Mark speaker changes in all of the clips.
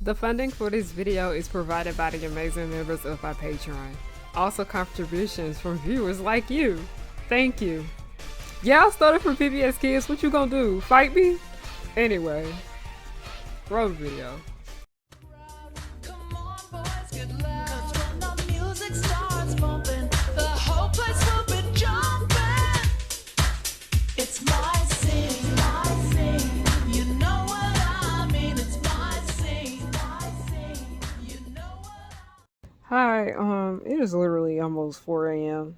Speaker 1: The funding for this video is provided by the amazing members of my Patreon. Also contributions from viewers like you. Thank you. Yeah, I started from PBS Kids. What you gonna do? Fight me? Anyway, roll the video. Hi, it is literally almost 4 a.m.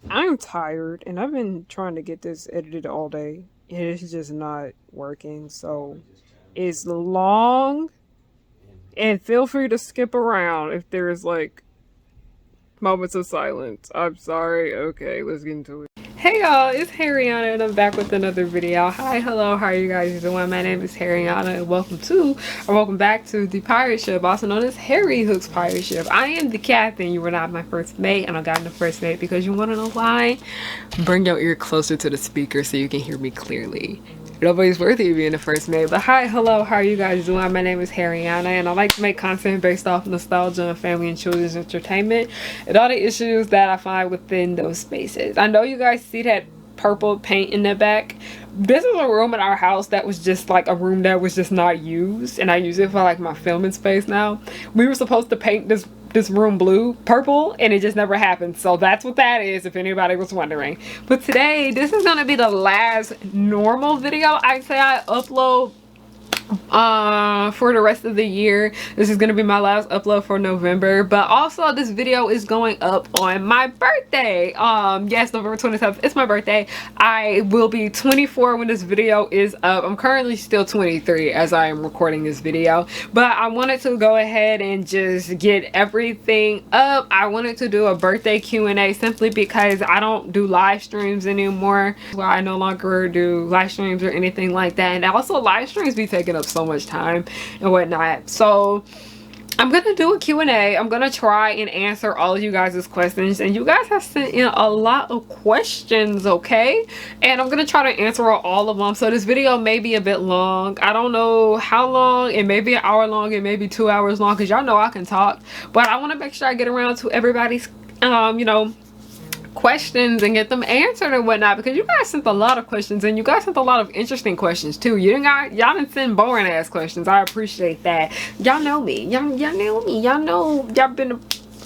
Speaker 1: I'm tired and I've been trying to get this edited all day. It's just not working, so it's long. And feel free to skip around if there's like moments of silence. I'm sorry. Okay, let's get into it. Hey y'all, it's Harriana and I'm back with another video. Hi, hello, how are you guys doing? My name is Harriana and welcome back to the pirate ship, also known as Harry Hook's pirate ship. I am the captain. You were not my first mate, and I got in the first mate because you want to know why? Bring your ear closer to the speaker so you can hear me clearly. Nobody's worthy of being the first mate. But hi, hello, how are you guys doing? My name is Harriana and I like to make content based off nostalgia and family and children's entertainment and all the issues that I find within those spaces. I know you guys see that purple paint in the back. This is a room in our house that was just like a room that was just not used, and I use it for like my filming space now. We were supposed to paint this room purple, and it just never happened. So that's what that is, if anybody was wondering. But today, this is gonna be the last normal video I'd say I upload for the rest of the year. This is gonna be my last upload for November, but also this video is going up on my birthday. Yes, November 27th, it's my birthday. I will be 24 when this video is up. I'm currently still 23 as I am recording this video, but I wanted to go ahead and just get everything up. I wanted to do a birthday Q&A simply because I don't do live streams anymore. Well, I no longer do live streams or anything like that, and also live streams be taking up so much time and whatnot. So I'm gonna do a Q&A. I'm gonna try and answer all of you guys' questions, and you guys have sent in a lot of questions, okay? And I'm gonna try to answer all of them. So this video may be a bit long. I don't know how long. It may be an hour long, it may be 2 hours long, because y'all know I can talk, but I want to make sure I get around to everybody's you know, questions and get them answered and whatnot, because you guys sent a lot of questions, and you guys sent a lot of interesting questions too. Y'all didn't send boring ass questions. I appreciate that. Y'all know me. Y'all know me. Y'all know y'all been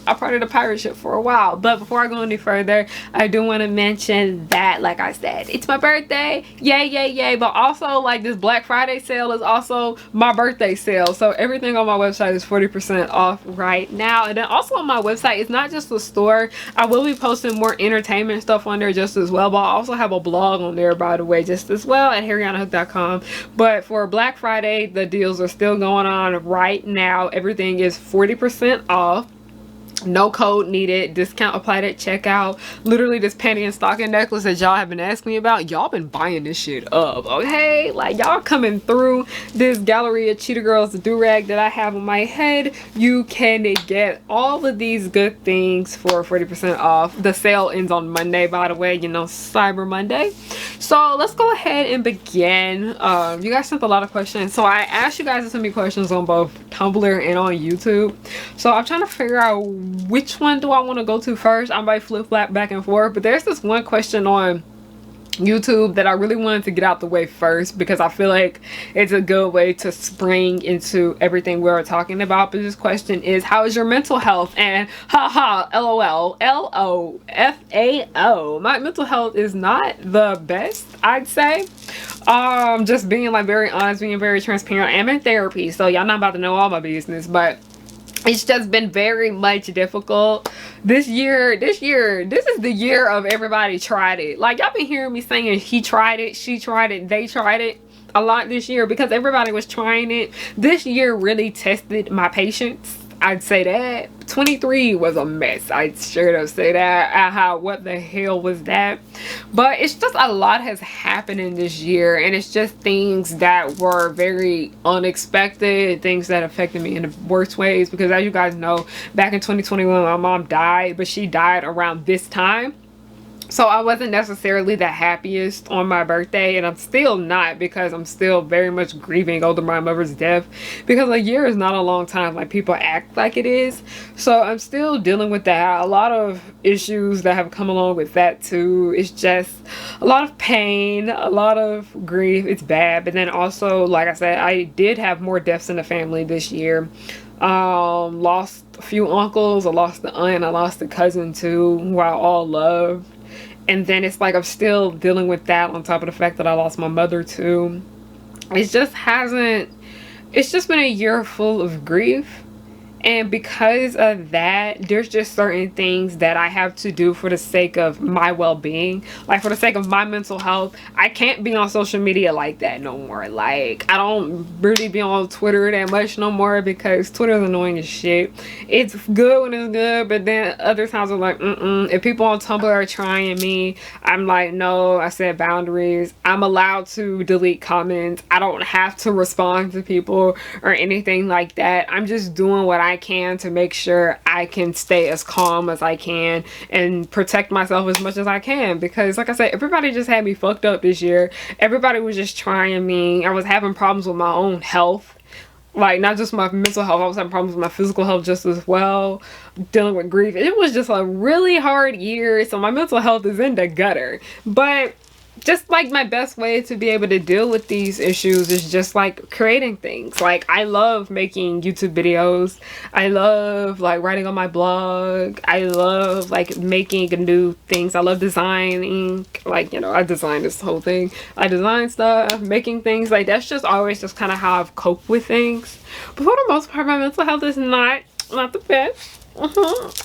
Speaker 1: a part of the pirate ship for a while. But before I go any further, I do want to mention that, like I said, it's my birthday. Yay, yay, yay. But also, like, this Black Friday sale is also my birthday sale. So everything on my website is 40% off right now. And then also on my website, it's not just the store. I will be posting more entertainment stuff on there just as well. But I also have a blog on there, by the way, just as well, at harrianahook.com. But for Black Friday, the deals are still going on right now. Everything is 40% off. No code needed. Discount applied at checkout. Literally, this panty and stocking necklace that y'all have been asking me about, y'all been buying this shit up, okay? Like, y'all coming through. This Galleria Cheetah Girls do-rag that I have on my head, you can get all of these good things for 40% off. The sale ends on Monday, by the way, you know, Cyber Monday. So let's go ahead and begin. You guys sent a lot of questions, so I asked you guys to send me questions on both Tumblr and on YouTube. So I'm trying to figure out which one do I want to go to first. I might flip-flap back and forth, but there's this one question on YouTube that I really wanted to get out the way first, because I feel like it's a good way to spring into everything we're talking about. But this question is, how is your mental health? And haha, LOL, LOFAO, my mental health is not the best, I'd say. Just being like very honest, being very transparent. I'm in therapy, so y'all not about to know all my business, but it's just been very much difficult this year. This is the year of everybody tried it. Like, y'all been hearing me saying he tried it, she tried it, they tried it a lot this year, because everybody was trying it. This year really tested my patience, I'd say that. 23 was a mess, I'd straight up say that. What the hell was that? But it's just a lot has happened in this year, and it's just things that were very unexpected, things that affected me in the worst ways. Because as you guys know, back in 2021 my mom died, but she died around this time.
Speaker 2: So I wasn't necessarily the happiest on my birthday, and I'm still not, because I'm still very much grieving over my mother's death, because a year is not a long time like people act like it is. So I'm still dealing with that. A lot of issues that have come along with that too. It's just a lot of pain, a lot of grief. It's bad. But then also, like I said, I did have more deaths in the family this year. Lost a few uncles, I lost the aunt, I lost the cousin too, who I all love. And then it's like I'm still dealing with that on top of the fact that I lost my mother too. It just hasn't, it's just been a year full of grief. And because of that, there's just certain things that I have to do for the sake of my well-being. Like, for the sake of my mental health, I can't be on social media like that no more. Like, I don't really be on Twitter that much no more, because Twitter's annoying as shit. It's good when it's good, but then other times I'm like, If people on Tumblr are trying me, I'm like, no, I set boundaries. I'm allowed to delete comments. I don't have to respond to people or anything like that. I'm just doing what I can to make sure I can stay as calm as I can and protect myself as much as I can, because like I said, everybody just had me fucked up this year. Everybody was just trying me. I was having problems with my own health, like not just my mental health, I was having problems with my physical health just as well, dealing with grief. It was just a really hard year, so my mental health is in the gutter. But just like my best way to be able to deal with these issues is just like creating things. Like, I love making YouTube videos. I love like writing on my blog. I love like making new things. I love designing. Like, you know, I designed this whole thing. I design stuff, making things. Like, that's just always just kind of how I've coped with things. But for the most part, my mental health is not the best.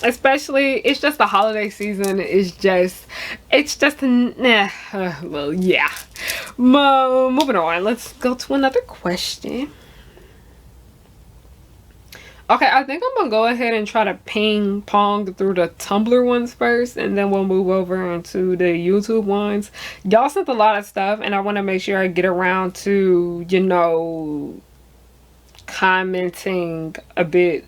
Speaker 2: Especially, it's just the holiday season is just, it's just well, yeah. Moving on, let's go to another question. Okay, I think I'm gonna go ahead and try to ping pong through the Tumblr ones first, and then we'll move over into the YouTube ones. Y'all sent a lot of stuff, and I want to make sure I get around to, you know, commenting a bit.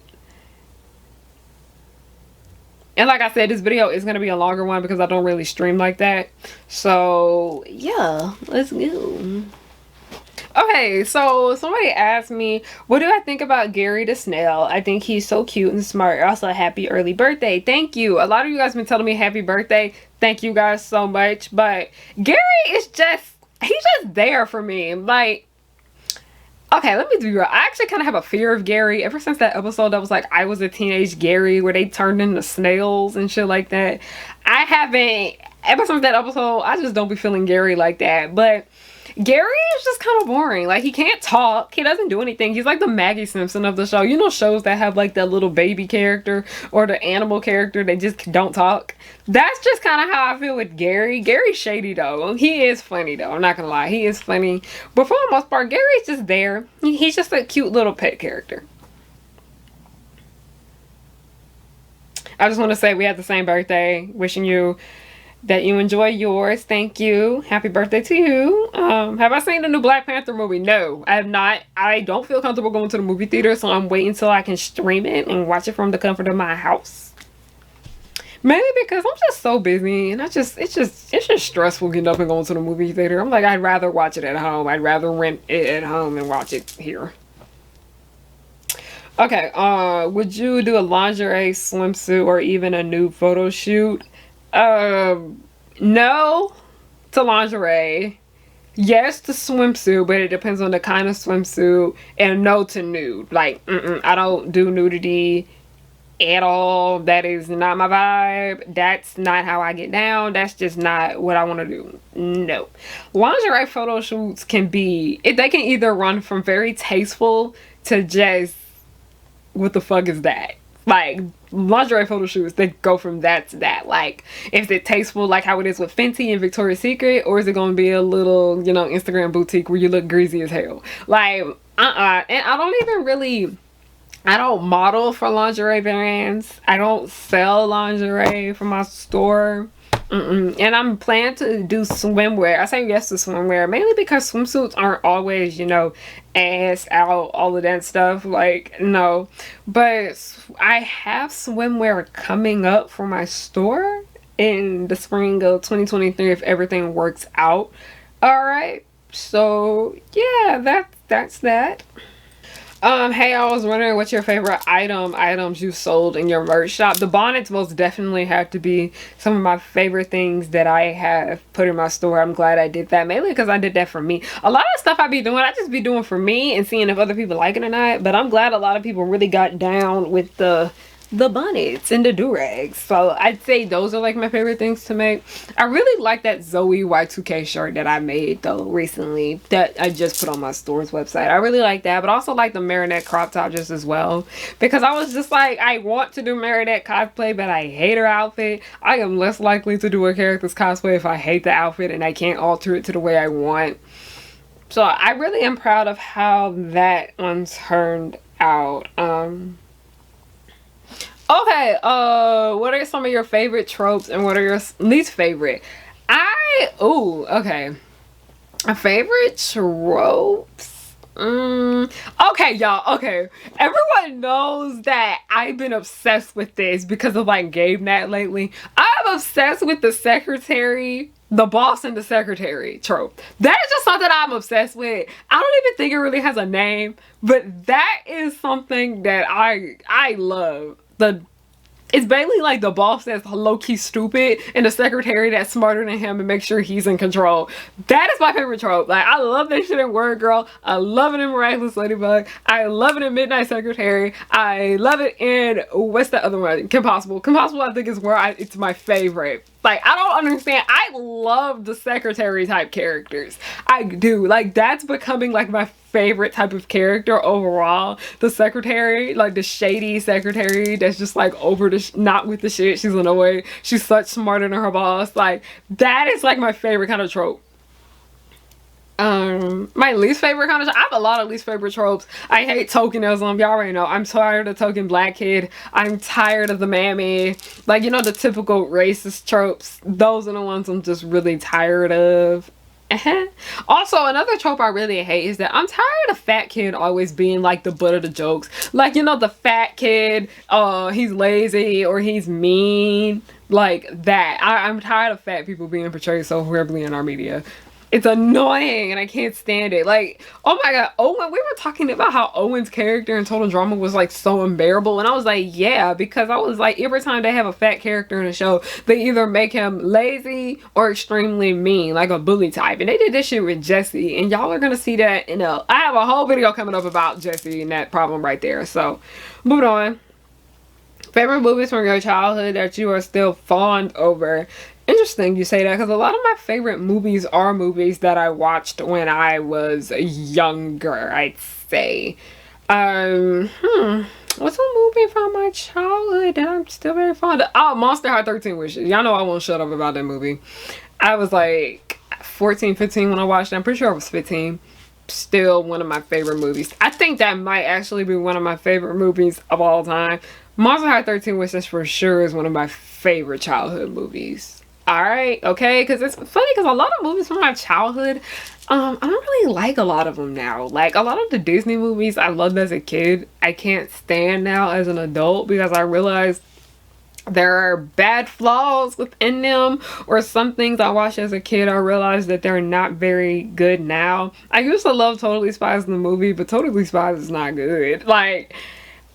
Speaker 2: And like I said, this video is going to be a longer one because I don't really stream like that. So, yeah, let's go. Okay, so somebody asked me, what do I think about Gary the Snail? I think he's so cute and smart. Also, happy early birthday. Thank you. A lot of you guys have been telling me happy birthday. Thank you guys so much. But Gary is just, he's just there for me. Like, okay, let me be real. I actually kind of have a fear of Gary ever since that episode that was like, I was a teenage Gary, where they turned into snails and shit like that. I haven't, ever since that episode, I just don't be feeling Gary like that. But Gary is just kind of boring. Like, he can't talk. He doesn't do anything. He's like the Maggie Simpson of the show. You know, shows that have like that little baby character or the animal character that just don't talk. That's just kind of how I feel with Gary. Gary's shady though. He is funny though. I'm not gonna lie. He is funny. But for the most part, Gary's just there. He's just a cute little pet character. I just want to say we had the same birthday. Wishing you that you enjoy yours. Thank you. Happy birthday to you. Have I seen the new Black Panther movie? No, I have not. I don't feel comfortable going to the movie theater, so I'm waiting until I can stream it and watch it from the comfort of my house. Mainly because I'm just so busy, and it's just stressful getting up and going to the movie theater. I'm like, I'd rather watch it at home. I'd rather rent it at home and watch it here. Okay, would you do a lingerie swimsuit or even a nude photo shoot? No to lingerie. Yes to swimsuit, but it depends on the kind of swimsuit. And no to nude. Like, I don't do nudity at all. That is not my vibe. That's not how I get down. That's just not what I want to do. No. Lingerie photo shoots can be, they can either run from very tasteful to just, what the fuck is that? Like, lingerie photo shoots, they go from that to that. Like, is it tasteful like how it is with Fenty and Victoria's Secret, or is it gonna be a little, you know, Instagram boutique where you look greasy as hell? Like, and I don't even really, I don't model for lingerie brands. I don't sell lingerie for my store. And I'm planning to do swimwear. I say yes to swimwear mainly because swimsuits aren't always, you know, ass out, all of that stuff. Like, no. But I have swimwear coming up for my store. in the spring of 2023 if everything works out. All right. So yeah, that's that. Hey, I was wondering what's your favorite items you sold in your merch shop. The bonnets most definitely have to be some of my favorite things that I have put in my store. I'm glad I did that, mainly because I did that for me. A lot of stuff I be doing, I just be doing for me and seeing if other people like it or not. But I'm glad a lot of people really got down with the bonnets and the do-rags. So I'd say those are like my favorite things to make. I really like that Zoe Y2K shirt that I made though recently that I just put on my store's website. I really like that, but also like the Marinette crop top just as well, because I was just like, I want to do Marinette cosplay but I hate her outfit. I am less likely to do a character's cosplay if I hate the outfit and I can't alter it to the way I want. So I really am proud of how that one turned out. Okay, what are some of your favorite tropes and what are your least favorite? Okay. A favorite tropes? Okay, y'all, okay. Everyone knows that I've been obsessed with this because of like Gabe Nat lately. I'm obsessed with the secretary, the boss and the secretary trope. That is just something I'm obsessed with. I don't even think it really has a name, but that is something that I love. It's basically like the boss that's low-key stupid and the secretary that's smarter than him and make sure he's in control. That is my favorite trope. Like, I love that shit in Word Girl. I love it in Miraculous Ladybug. I love it in Midnight Secretary. I love it in, what's the other one? Kim Possible. Kim Possible I think is where it's my favorite. Like, I don't understand. I love the secretary type characters. I do. Like, that's becoming like my favorite type of character overall. The secretary, like the shady secretary that's just like over the not with the shit. She's annoyed. She's such smarter than her boss. Like, that is like my favorite kind of trope. My least favorite kind of, I have a lot of least favorite tropes. I hate tokenism. Y'all already know. I'm tired of token black kid. I'm tired of the mammy. Like, you know, the typical racist tropes. Those are the ones I'm just really tired of. Also, another trope I really hate is that I'm tired of fat kid always being like the butt of the jokes. Like, you know, the fat kid, he's lazy or he's mean. Like that. I'm tired of fat people being portrayed so horribly in our media. It's annoying and I can't stand it. Like, oh my god, Owen, we were talking about how Owen's character in Total Drama was like so unbearable, and I was like, yeah, because I was like, every time they have a fat character in a show, they either make him lazy or extremely mean, like a bully type. And they did this shit with Jesse, and y'all are gonna see that in I have a whole video coming up about Jesse and that problem right there. So, moving on. Favorite movies from your childhood that you are still fond over? Interesting you say that, because a lot of my favorite movies are movies that I watched when I was younger, I'd say. What's a movie from my childhood that I'm still very fond of? Oh, Monster High 13 Wishes. Y'all know I won't shut up about that movie. I was like 14, 15 when I watched it. I'm pretty sure I was 15. Still one of my favorite movies. I think that might actually be one of my favorite movies of all time. Monster High 13 Wishes for sure is one of my favorite childhood movies. Alright, okay, because it's funny because a lot of movies from my childhood, I don't really like a lot of them now. Like, a lot of the Disney movies I loved as a kid, I can't stand now as an adult because I realize there are bad flaws within them, or some things I watched as a kid I realized that they're not very good now. I used to love Totally Spies in the movie, but Totally Spies is not good. Like,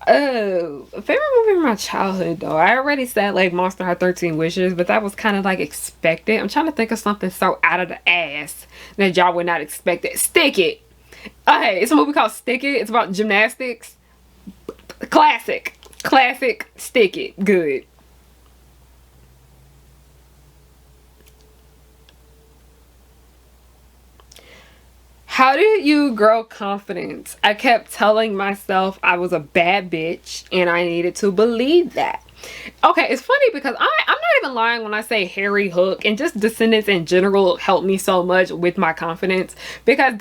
Speaker 2: favorite movie from my childhood though. I already said like Monster High 13 Wishes, but that was kind of like expected. I'm trying to think of something so out of the ass that y'all would not expect it. Stick It. Okay, it's a movie called Stick It. It's about gymnastics. Classic. Classic. Stick It. Good. How did you grow confidence? I kept telling myself I was a bad bitch and I needed to believe that. Okay, it's funny because I'm not even lying when I say Harry Hook and just Descendants in general helped me so much with my confidence, because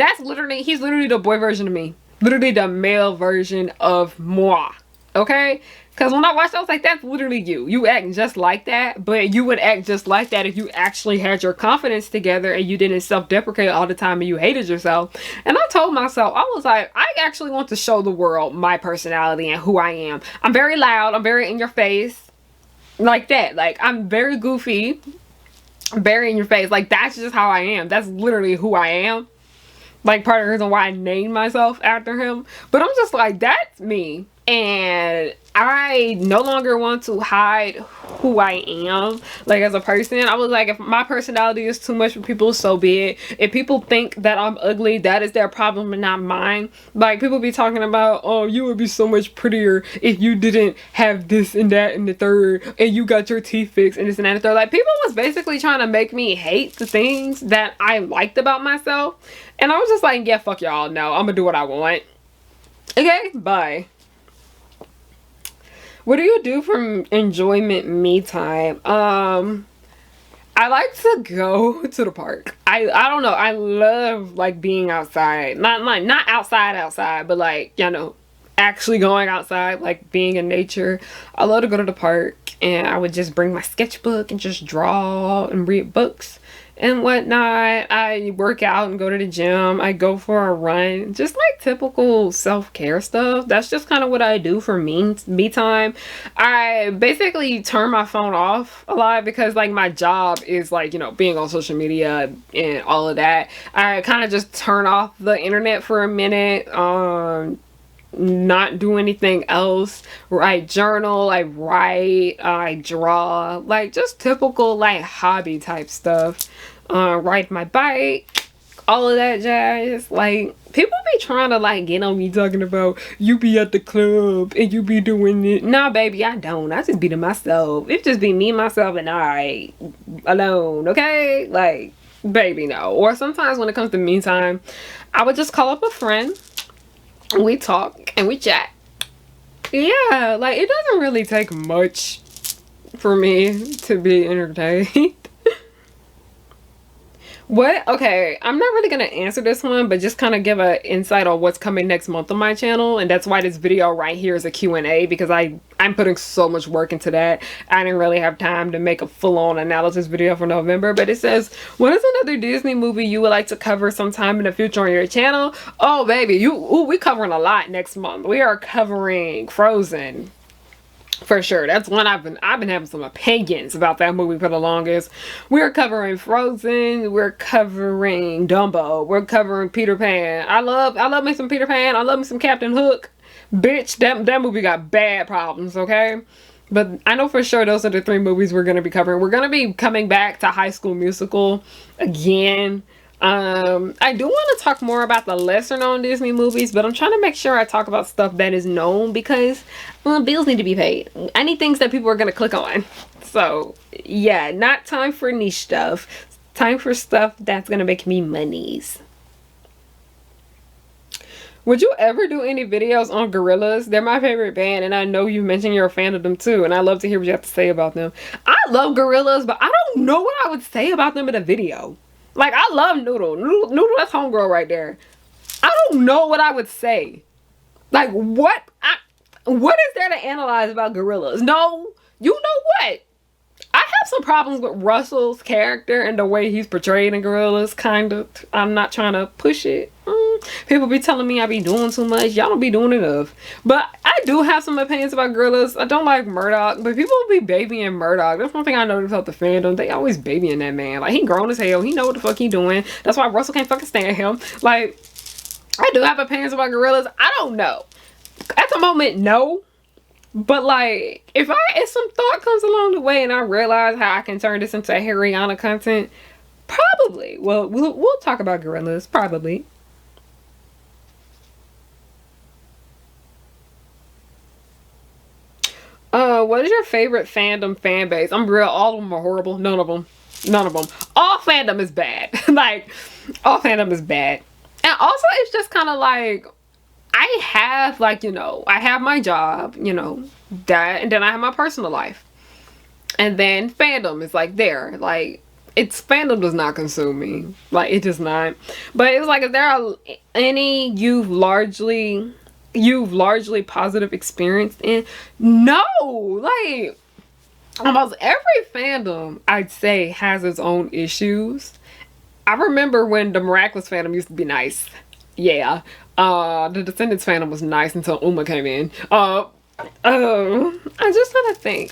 Speaker 2: he's literally the boy version of me. Literally the male version of moi. Okay? Because when I watched it, I was like, that's literally you. You act just like that, but you would act just like that if you actually had your confidence together and you didn't self-deprecate all the time and you hated yourself. And I told myself, I was like, I actually want to show the world my personality and who I am. I'm very loud. I'm very in your face. Like that. Like, I'm very goofy, very in your face. Like, that's just how I am. That's literally who I am. Like, part of the reason why I named myself after him. But I'm just like, that's me. And I no longer want to hide who I am, like, as a person. I was like, if my personality is too much for people, so be it. If people think that I'm ugly, that is their problem and not mine. Like, people be talking about, oh, you would be so much prettier if you didn't have this and that and the third, and you got your teeth fixed and this and that and the third. Like, people was basically trying to make me hate the things that I liked about myself. And I was just like, yeah, fuck y'all. No, I'm gonna do what I want. Okay, bye. What do you do for enjoyment me time? I like to go to the park. I don't know. I love like being outside. Not outside, but like, you know, actually going outside, like being in nature. I love to go to the park, and I would just bring my sketchbook and just draw and read books and whatnot. I work out and go to the gym. I go for a run. Just like typical self-care stuff. That's just kind of what I do for me time. I basically turn my phone off a lot because like my job is like, you know, being on social media and all of that. I kind of just turn off the internet for a minute. Not do anything else. I journal, I write, I draw, like just typical like hobby type stuff. Ride my bike, all of that jazz. Like, people be trying to like get on me talking about you be at the club and you be doing it. Nah, baby, I don't. I just be to myself. It just be me, myself, and I alone. Okay, like, baby, no. Or sometimes when it comes to me time, I would just call up a friend. We talk and we chat. Yeah, like, it doesn't really take much for me to be entertained. What? Okay, I'm not really gonna answer this one, but just kind of give an insight on what's coming next month on my channel. And that's why this video right here is a Q&A, because I'm putting so much work into that. I didn't really have time to make a full-on analysis video for November. But it says, what is another Disney movie you would like to cover sometime in the future on your channel? Oh, baby, we covering a lot next month. We are covering Frozen. For sure. That's one I've been having some opinions about that movie for the longest. We're covering Frozen, we're covering Dumbo, we're covering Peter Pan. I love me some Peter Pan. I love me some Captain Hook. Bitch, that movie got bad problems, okay? But I know for sure those are the 3 movies we're gonna be covering. We're gonna be coming back to High School Musical again. I do want to talk more about the lesser known Disney movies, but I'm trying to make sure I talk about stuff that is known, because bills need to be paid. I need things that people are going to click on. So yeah, not time for niche stuff. Time for stuff that's going to make me monies. Would you ever do any videos on Gorillaz? They're my favorite band, and I know you mentioned you're a fan of them too, and I love to hear what you have to say about them. I love Gorillaz, but I don't know what I would say about them in a video. Like, I love Noodle. Noodle, that's homegirl right there. I don't know what I would say. Like, what is there to analyze about Gorillaz? No, you know what? I have some problems with Russell's character and the way he's portrayed in Gorillaz, kind of. I'm not trying to push it. People be telling me I be doing too much. Y'all don't be doing enough. But I do have some opinions about Gorillaz. I don't like Murdoch, but people be babying Murdoch. That's one thing I noticed about the fandom. They always babying that man. Like, he grown as hell. He know what the fuck he doing. That's why Russell can't fucking stand him. Like, I do have opinions about Gorillaz. I don't know. At the moment, no. But like, if some thought comes along the way and I realize how I can turn this into Harryana content, probably. Well, we'll talk about Gorillaz, probably. What is your favorite fandom fan base? I'm real. All of them are horrible. None of them. All fandom is bad. Like, all fandom is bad. And also, it's just kind of like, I have, like, you know, I have my job, you know, that, and then I have my personal life. And then fandom is like there. Like, fandom does not consume me. Like, it does not. But it's like, if there are any you've largely positive experienced in, no, like, almost every fandom I'd say has its own issues. I remember when the Miraculous fandom used to be nice. Yeah. The Descendants fandom was nice until Uma came in. I just trying to think.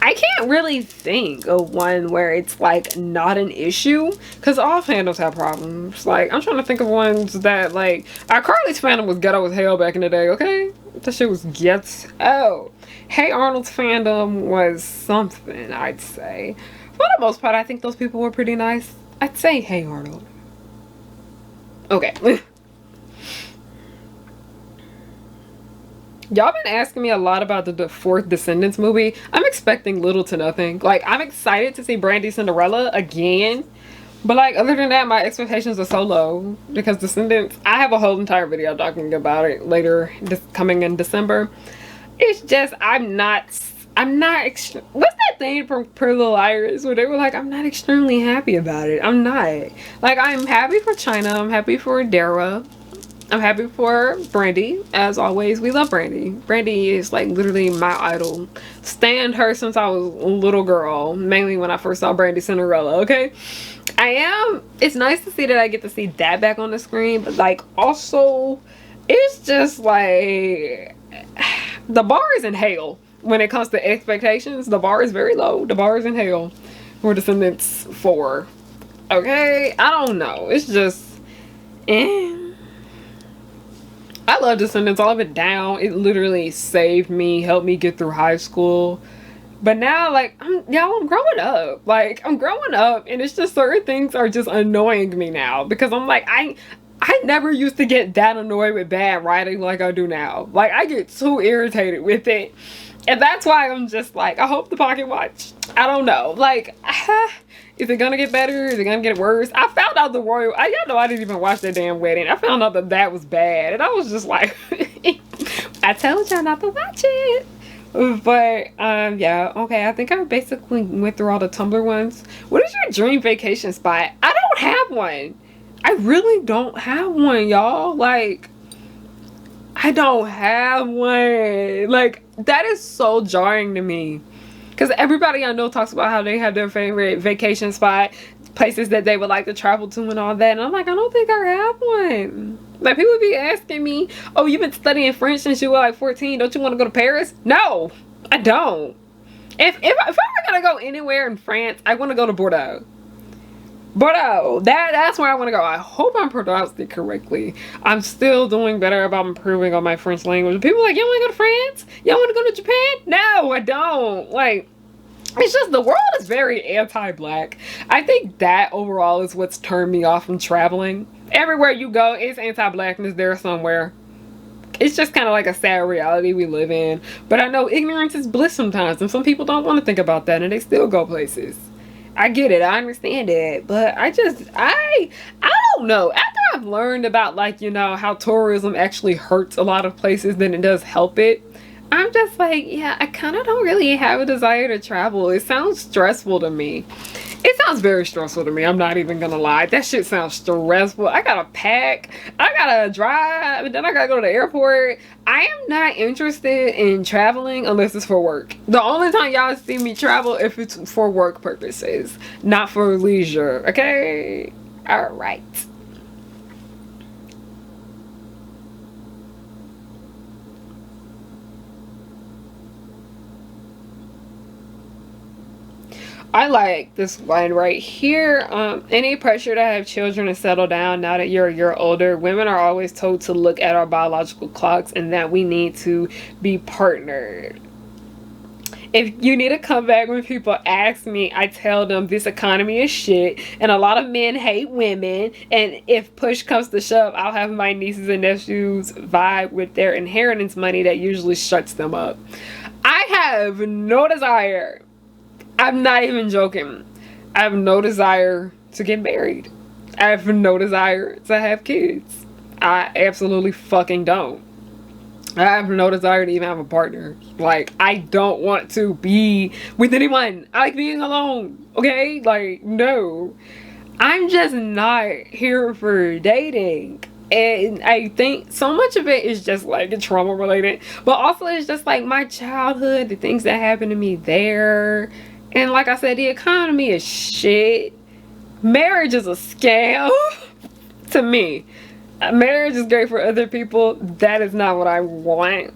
Speaker 2: I can't really think of one where it's like not an issue, because all fandoms have problems. Like, I'm trying to think of ones that, like, our Carly's fandom was ghetto as hell back in the day, okay? That shit was ghetto. Hey Arnold's fandom was something, I'd say. For the most part, I think those people were pretty nice. I'd say Hey Arnold. Okay. Y'all been asking me a lot about the fourth Descendants movie. I'm expecting little to nothing. Like, I'm excited to see Brandy Cinderella again. But, like, other than that, my expectations are so low. Because Descendants, I have a whole entire video talking about it later, coming in December. It's just, what's that thing from Pretty Little Liars where they were like, I'm not extremely happy about it. I'm not. Like, I'm happy for China. I'm happy for Dara. I'm happy for Brandy. As always, we love Brandy. Brandy is like literally my idol. Stand her since I was a little girl. Mainly when I first saw Brandy Cinderella, okay? It's nice to see that I get to see that back on the screen. But like also, it's just like, the bar is in hell. When it comes to expectations, the bar is very low. The bar is in hell for Descendants 4. Okay? I don't know. It's just, I love Descendants, all of it down. It literally saved me, helped me get through high school. But now, like, I'm growing up. Like, I'm growing up, and it's just certain things are just annoying me now. Because I'm like, I never used to get that annoyed with bad writing like I do now. Like, I get too irritated with it. And that's why I'm just like, I hope the Pocket Watch, I don't know. Like, is it gonna get better? Is it gonna get worse? I found out the royal, y'all know I didn't even watch that damn wedding. I found out that was bad. And I was just like, I told y'all not to watch it. But, yeah, okay. I think I basically went through all the Tumblr ones. What is your dream vacation spot? I don't have one. I really don't have one, y'all. Like, I don't have one. Like, that is so jarring to me. Because everybody I know talks about how they have their favorite vacation spot, places that they would like to travel to and all that. And I'm like, I don't think I have one. Like, people be asking me, oh, you've been studying French since you were like 14. Don't you want to go to Paris? No, I don't. If I were going to go anywhere in France, I want to go to Bordeaux. Bordeaux, that's where I want to go. I hope I'm pronounced it correctly. I'm still doing better about improving on my French language. People are like, you want to go to France? You want to go to Japan? No, I don't. Like, it's just the world is very anti-black. I think that overall is what's turned me off from traveling. Everywhere you go, it's anti-blackness there somewhere. It's just kind of like a sad reality we live in. But I know ignorance is bliss sometimes, and some people don't want to think about that, and they still go places. I get it. I understand it. But I don't know. After I've learned about, like, you know, how tourism actually hurts a lot of places than it does help it, I'm just like, yeah, I kind of don't really have a desire to travel. It sounds stressful to me. It sounds very stressful to me. I'm not even gonna lie. That shit sounds stressful. I gotta pack. I gotta drive. And then I gotta go to the airport. I am not interested in traveling unless it's for work. The only time y'all see me travel if it's for work purposes, not for leisure. Okay? Alright. I like this one right here. Any pressure to have children and settle down now that you're a year older. Women are always told to look at our biological clocks and that we need to be partnered. If you need to come back when people ask me, I tell them this economy is shit and a lot of men hate women, and if push comes to shove, I'll have my nieces and nephews vibe with their inheritance money that usually shuts them up. I have no desire, I'm not even joking, I have no desire to get married. I have no desire to have kids. I absolutely fucking don't. I have no desire to even have a partner. Like, I don't want to be with anyone. I like being alone. Okay? Like, no. I'm just not here for dating. And I think so much of it is just like trauma related. But also it's just like my childhood, the things that happened to me there. And like I said, the economy is shit. Marriage is a scam to me. Marriage is great for other people. That is not what I want.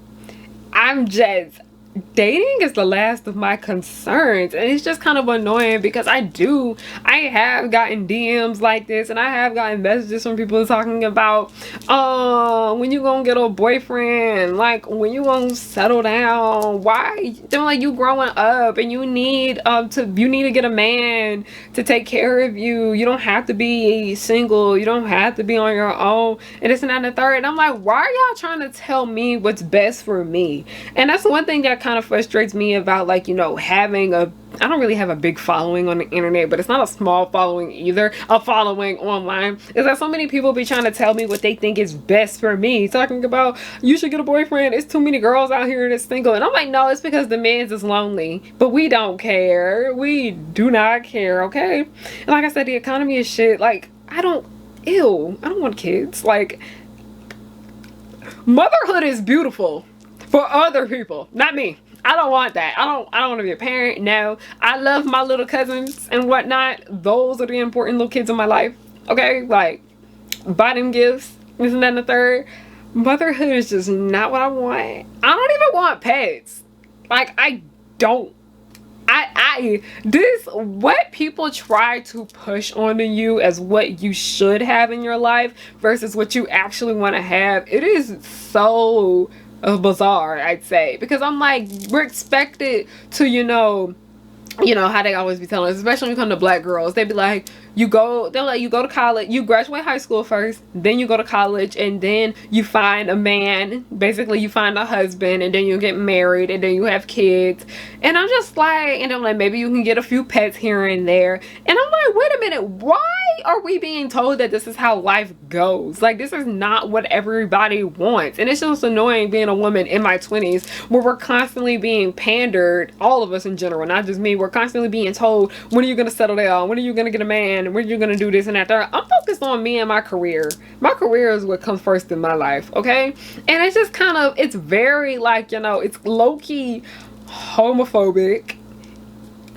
Speaker 2: I'm just dating is the last of my concerns, and it's just kind of annoying because I have gotten DMs like this, and I have gotten messages from people talking about when you gonna get a boyfriend, like when you gonna settle down, why they're like, you growing up and you need to get a man to take care of you, you don't have to be single, you don't have to be on your own, and it's and the third. And I'm like, why are y'all trying to tell me what's best for me? And that's one thing that kind of frustrates me about, like, you know, having a, I don't really have a big following on the internet, but it's not a small following either, a following online, is that so many people be trying to tell me what they think is best for me, talking about you should get a boyfriend, it's too many girls out here that's single. And I'm like, no, it's because the man's is lonely, but we don't care, we do not care, okay? And like I said, the economy is shit. Like, I don't want kids. Like, motherhood is beautiful for other people, not me. I don't want that. I don't want to be a parent. No. I love my little cousins and whatnot. Those are the important little kids in my life. Okay? Like, buy them gifts, this and that and the third. Motherhood is just not what I want. I don't even want pets. Like, I don't. This, what people try to push onto you as what you should have in your life versus what you actually want to have, it is so bizarre, I'd say. Because I'm like, we're expected to, you know how they always be telling us, especially when you come to black girls, they be like, they're like, you go to college, you graduate high school first, then you go to college, and then you find a man, basically you find a husband, and then you get married, and then you have kids. And I'm just like, and I'm like, maybe you can get a few pets here and there. And I'm like, wait a minute, why are we being told that this is how life goes? Like, this is not what everybody wants. And it's just annoying being a woman in my 20s where we're constantly being pandered, all of us in general, not just me. We're constantly being told, when are you gonna settle down, when are you gonna get a man, when are you gonna do this and that. I'm focused on me and my career. My career is what comes first in my life, okay? And it's just kind of, it's very, like, you know, it's low-key homophobic,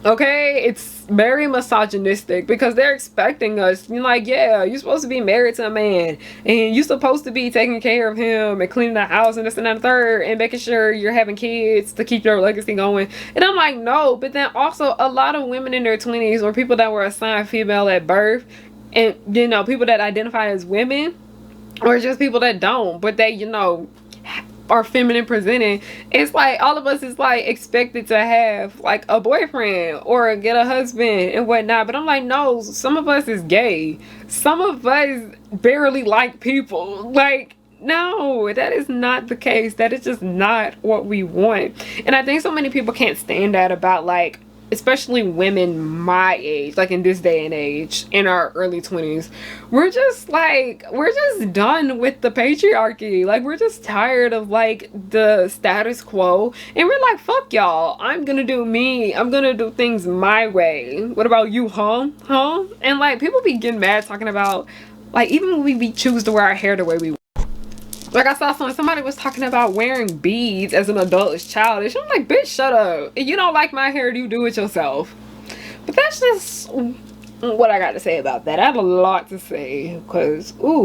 Speaker 2: okay? It's very misogynistic because they're expecting us, you're like, yeah, you're supposed to be married to a man and you're supposed to be taking care of him and cleaning the house and this and that and third and making sure you're having kids to keep your legacy going. And I'm like, no. But then also, a lot of women in their 20s, or people that were assigned female at birth, and, you know, people that identify as women, or just people that don't, but they, you know, are feminine presenting, it's like all of us is like expected to have like a boyfriend or get a husband and whatnot. But I'm like, no, some of us is gay, some of us barely like people. Like, no, that is not the case. That is just not what we want. And I think so many people can't stand that about, like, especially women my age, like in this day and age, in our early 20s, we're just done with the patriarchy. Like, we're just tired of, like, the status quo, and we're like, fuck y'all, I'm gonna do me, I'm gonna do things my way. What about you, huh? And like, people be getting mad talking about, like, even when we choose to wear our hair the way we, like, I saw somebody was talking about wearing beads as an adult is childish. I'm like, bitch, shut up. If you don't like my hair, you do it yourself. But that's just what I got to say about that. I have a lot to say because, what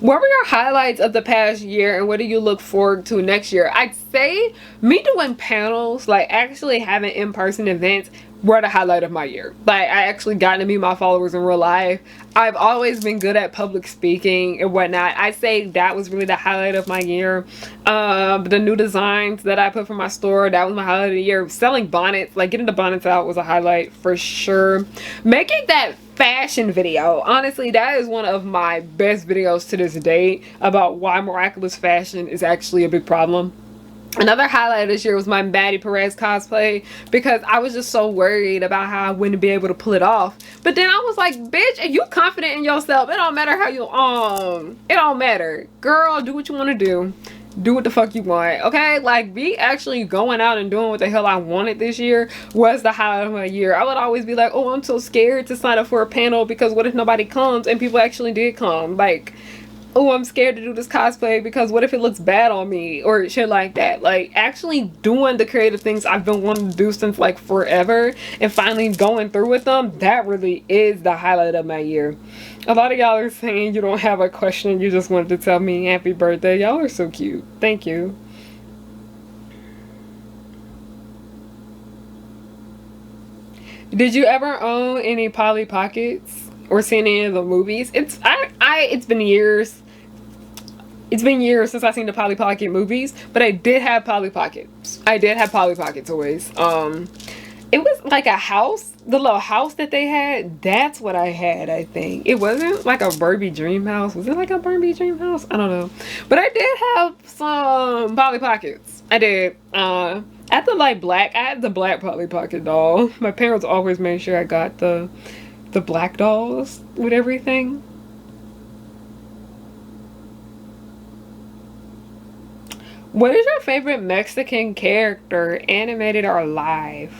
Speaker 2: were your highlights of the past year and what do you look forward to next year? I'd say me doing panels, like actually having in-person events, were the highlight of my year. Like, I actually got to meet my followers in real life. I've always been good at public speaking and whatnot. I'd say that was really the highlight of my year. The new designs that I put for my store, that was my highlight of the year. Selling bonnets, like getting the bonnets out, was a highlight for sure. Making that fashion video, honestly, that is one of my best videos to this date about why miraculous fashion is actually a big problem. Another highlight this year was my Maddie Perez cosplay, because I was just so worried about how I wouldn't be able to pull it off. But then I was like, bitch, if you confident in yourself, it don't matter how you, it don't matter. Girl, do what you want to do. Do what the fuck you want, okay? Like, me actually going out and doing what the hell I wanted this year was the highlight of my year. I would always be like, oh, I'm so scared to sign up for a panel because what if nobody comes? And people actually did come. Like, oh, I'm scared to do this cosplay because what if it looks bad on me or shit like that. Like actually doing the creative things I've been wanting to do since like forever and finally going through with them, that really is the highlight of my year. A lot of y'all are saying you don't have a question, you just wanted to tell me happy birthday. Y'all are so cute. Thank you. Did you ever own any Polly Pockets or seen any of the movies? It's been years. It's been years since I've seen the Polly Pocket movies, but I did have Polly Pockets. I did have Polly Pocket toys. It was like a house, the little house that they had. That's what I had. I think it wasn't like a Barbie dream house. Was it like a Barbie dream house? I don't know, but I did have some Polly Pockets. I did. I had the like black. I had the black Polly Pocket doll. My parents always made sure I got the black dolls with everything. What is your favorite Mexican character, animated or live?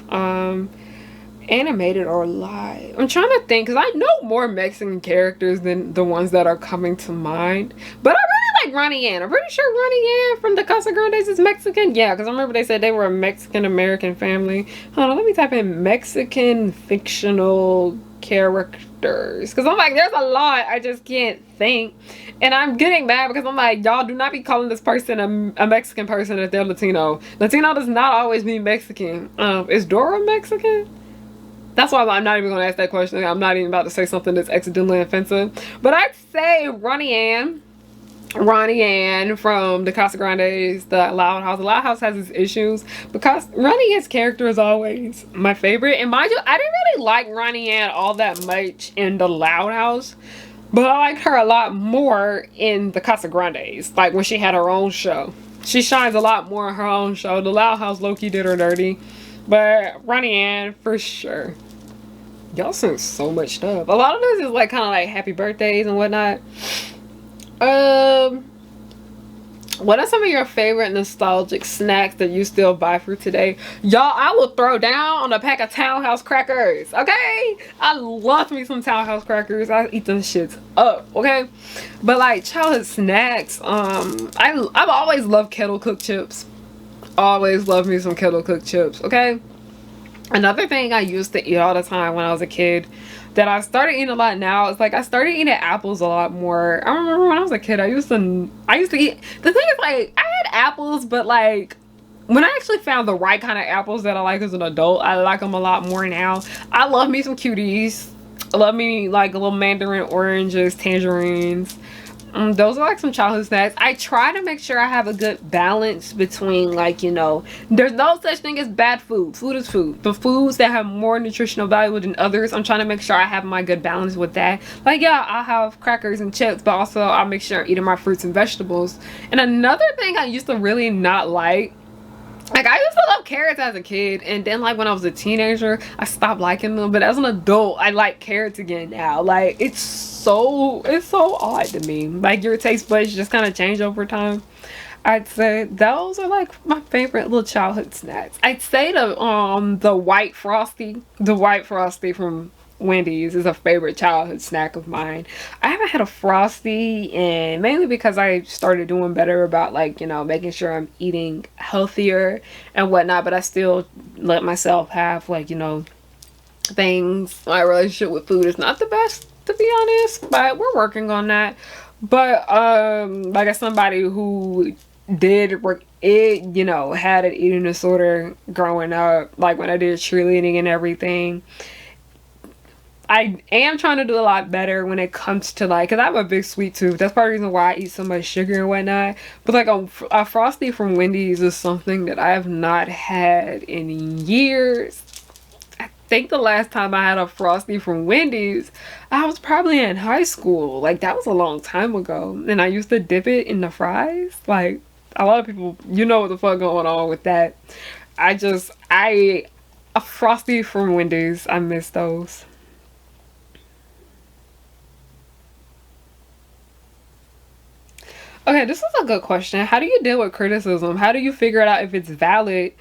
Speaker 2: Animated or live? I'm trying to think because I know more Mexican characters than the ones that are coming to mind. But I really like Ronnie Ann. I'm pretty sure Ronnie Ann from the Casa Grandes is Mexican. Yeah, because I remember they said they were a Mexican American family. Hold on, let me type in Mexican fictional characters because I'm like, there's a lot. I just can't think. And I'm getting mad because I'm like, y'all do not be calling this person a Mexican person if they're Latino. Latino does not always mean Mexican. Is Dora Mexican? That's why I'm not even going to ask that question. I'm not even about to say something that's accidentally offensive. But I'd say Ronnie Ann. Ronnie Ann from the Casa Grandes, the Loud House. The Loud House has its issues because Ronnie Ann's character is always my favorite. And mind you, I didn't really like Ronnie Ann all that much in the Loud House. But I liked her a lot more in the Casa Grandes, like when she had her own show. She shines a lot more in her own show. The Loud House low-key did her dirty. But Ronnie Ann, for sure. Y'all sent so much stuff. A lot of this is like kind of like happy birthdays and whatnot. What are some of your favorite nostalgic snacks that you still buy for today? Y'all, I will throw down on a pack of Townhouse crackers, okay? I love me some Townhouse crackers. I eat them shits up, okay? But like childhood snacks, I've always loved kettle cooked chips. Always loved me some kettle cooked chips, okay? Another thing I used to eat all the time when I was a kid that I started eating a lot now is like I started eating apples a lot more. I remember when I was a kid, I used to eat. The thing is, like, I had apples, but like when I actually found the right kind of apples that I like as an adult, I like them a lot more now. I love me some cuties. I love me like a little mandarin oranges, tangerines. Those are like some childhood snacks. I try to make sure I have a good balance between, like, you know, there's no such thing as bad food. Food is food. The foods that have more nutritional value than others, I'm trying to make sure I have my good balance with that. Like, yeah, I'll have crackers and chips, but also I'll make sure I'm eating my fruits and vegetables. And another thing I used to really not like I used to love carrots as a kid, and then like when I was a teenager I stopped liking them, but as an adult I like carrots again now. Like it's so odd to me, like your taste buds just kind of change over time. I'd say those are like my favorite little childhood snacks. I'd say the white frosty from Wendy's is a favorite childhood snack of mine. I haven't had a Frosty, and mainly because I started doing better about, like, you know, making sure I'm eating healthier and whatnot, but I still let myself have, like, you know, things. My relationship with food is not the best, to be honest, but we're working on that. But like, as somebody who did work it, you know, had an eating disorder growing up, like when I did cheerleading and everything, I am trying to do a lot better when it comes to, like, because I have a big sweet tooth. That's part of the reason why I eat so much sugar and whatnot. But like a Frosty from Wendy's is something that I have not had in years. I think the last time I had a Frosty from Wendy's, I was probably in high school. Like, that was a long time ago. And I used to dip it in the fries. Like, a lot of people, you know what the fuck going on with that. A Frosty from Wendy's, I miss those. Okay, this is a good question. How do you deal with criticism? How do you figure it out if it's valid?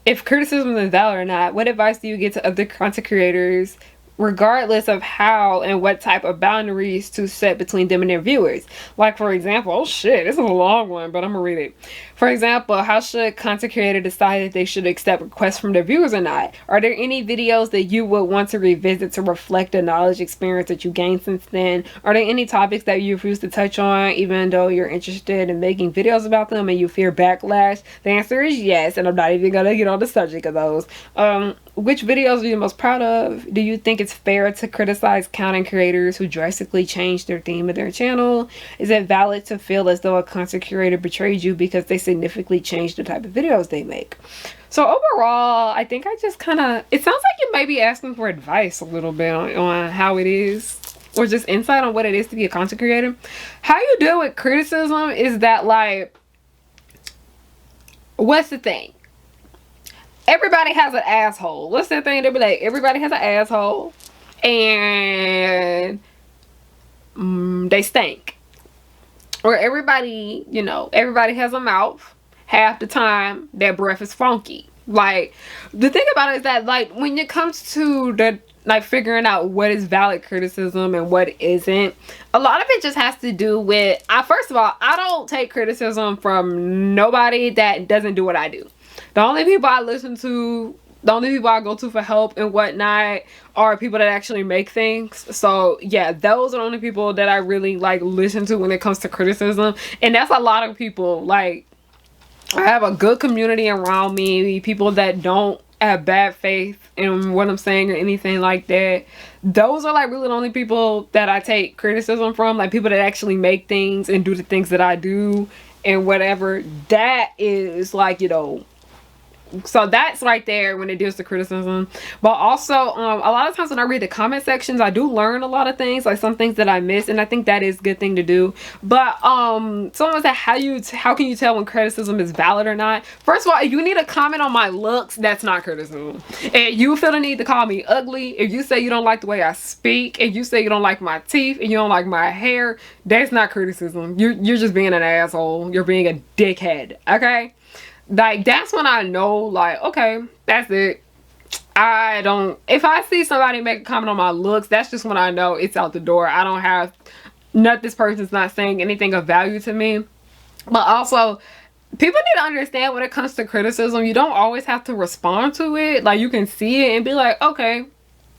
Speaker 2: If criticism is valid or not? What advice do you give to other content creators regardless of how and what type of boundaries to set between them and their viewers. Like, for example, oh shit, this is a long one, but I'm gonna read it. For example, how should content creator decide if they should accept requests from their viewers or not? Are there any videos that you would want to revisit to reflect the knowledge experience that you gained since then? Are there any topics that you refuse to touch on even though you're interested in making videos about them and you fear backlash? The answer is yes, and I'm not even gonna get on the subject of those. Which videos are you most proud of? Do you think it's fair to criticize content creators who drastically change their theme of their channel? Is it valid to feel as though a content creator betrayed you because they significantly changed the type of videos they make? So overall, I think I just kind of, it sounds like you may be asking for advice a little bit on how it is, or just insight on what it is to be a content creator. How you deal with criticism is that, like, what's the thing? Everybody has an asshole. What's that thing? They'll be like, everybody has an asshole. And they stink. Or everybody, you know, everybody has a mouth. Half the time, their breath is funky. Like, the thing about it is that, like, when it comes to the, like, figuring out what is valid criticism and what isn't, a lot of it just has to do with, first of all, I don't take criticism from nobody that doesn't do what I do. The only people I listen to, the only people I go to for help and whatnot are people that actually make things. So yeah, those are the only people that I really like listen to when it comes to criticism. And that's a lot of people. Like, I have a good community around me, people that don't have bad faith in what I'm saying or anything like that. Those are like really the only people that I take criticism from, like people that actually make things and do the things that I do and whatever. That is like, you know, so that's right there when it deals to criticism. But also a lot of times when I read the comment sections, I do learn a lot of things, like some things that I miss, and I think that is a good thing to do. But someone said, how can you tell when criticism is valid or not? First of all, if you need to comment on my looks, that's not criticism. And you feel the need to call me ugly, if you say you don't like the way I speak, if you say you don't like my teeth and you don't like my hair, that's not criticism. You're just being an asshole. You're being a dickhead, okay? Like, that's when I know, like, okay, that's it. I don't, if I see somebody make a comment on my looks, that's just when I know it's out the door. I don't have, this person's not saying anything of value to me. But also, people need to understand when it comes to criticism, you don't always have to respond to it. Like, you can see it and be like, okay,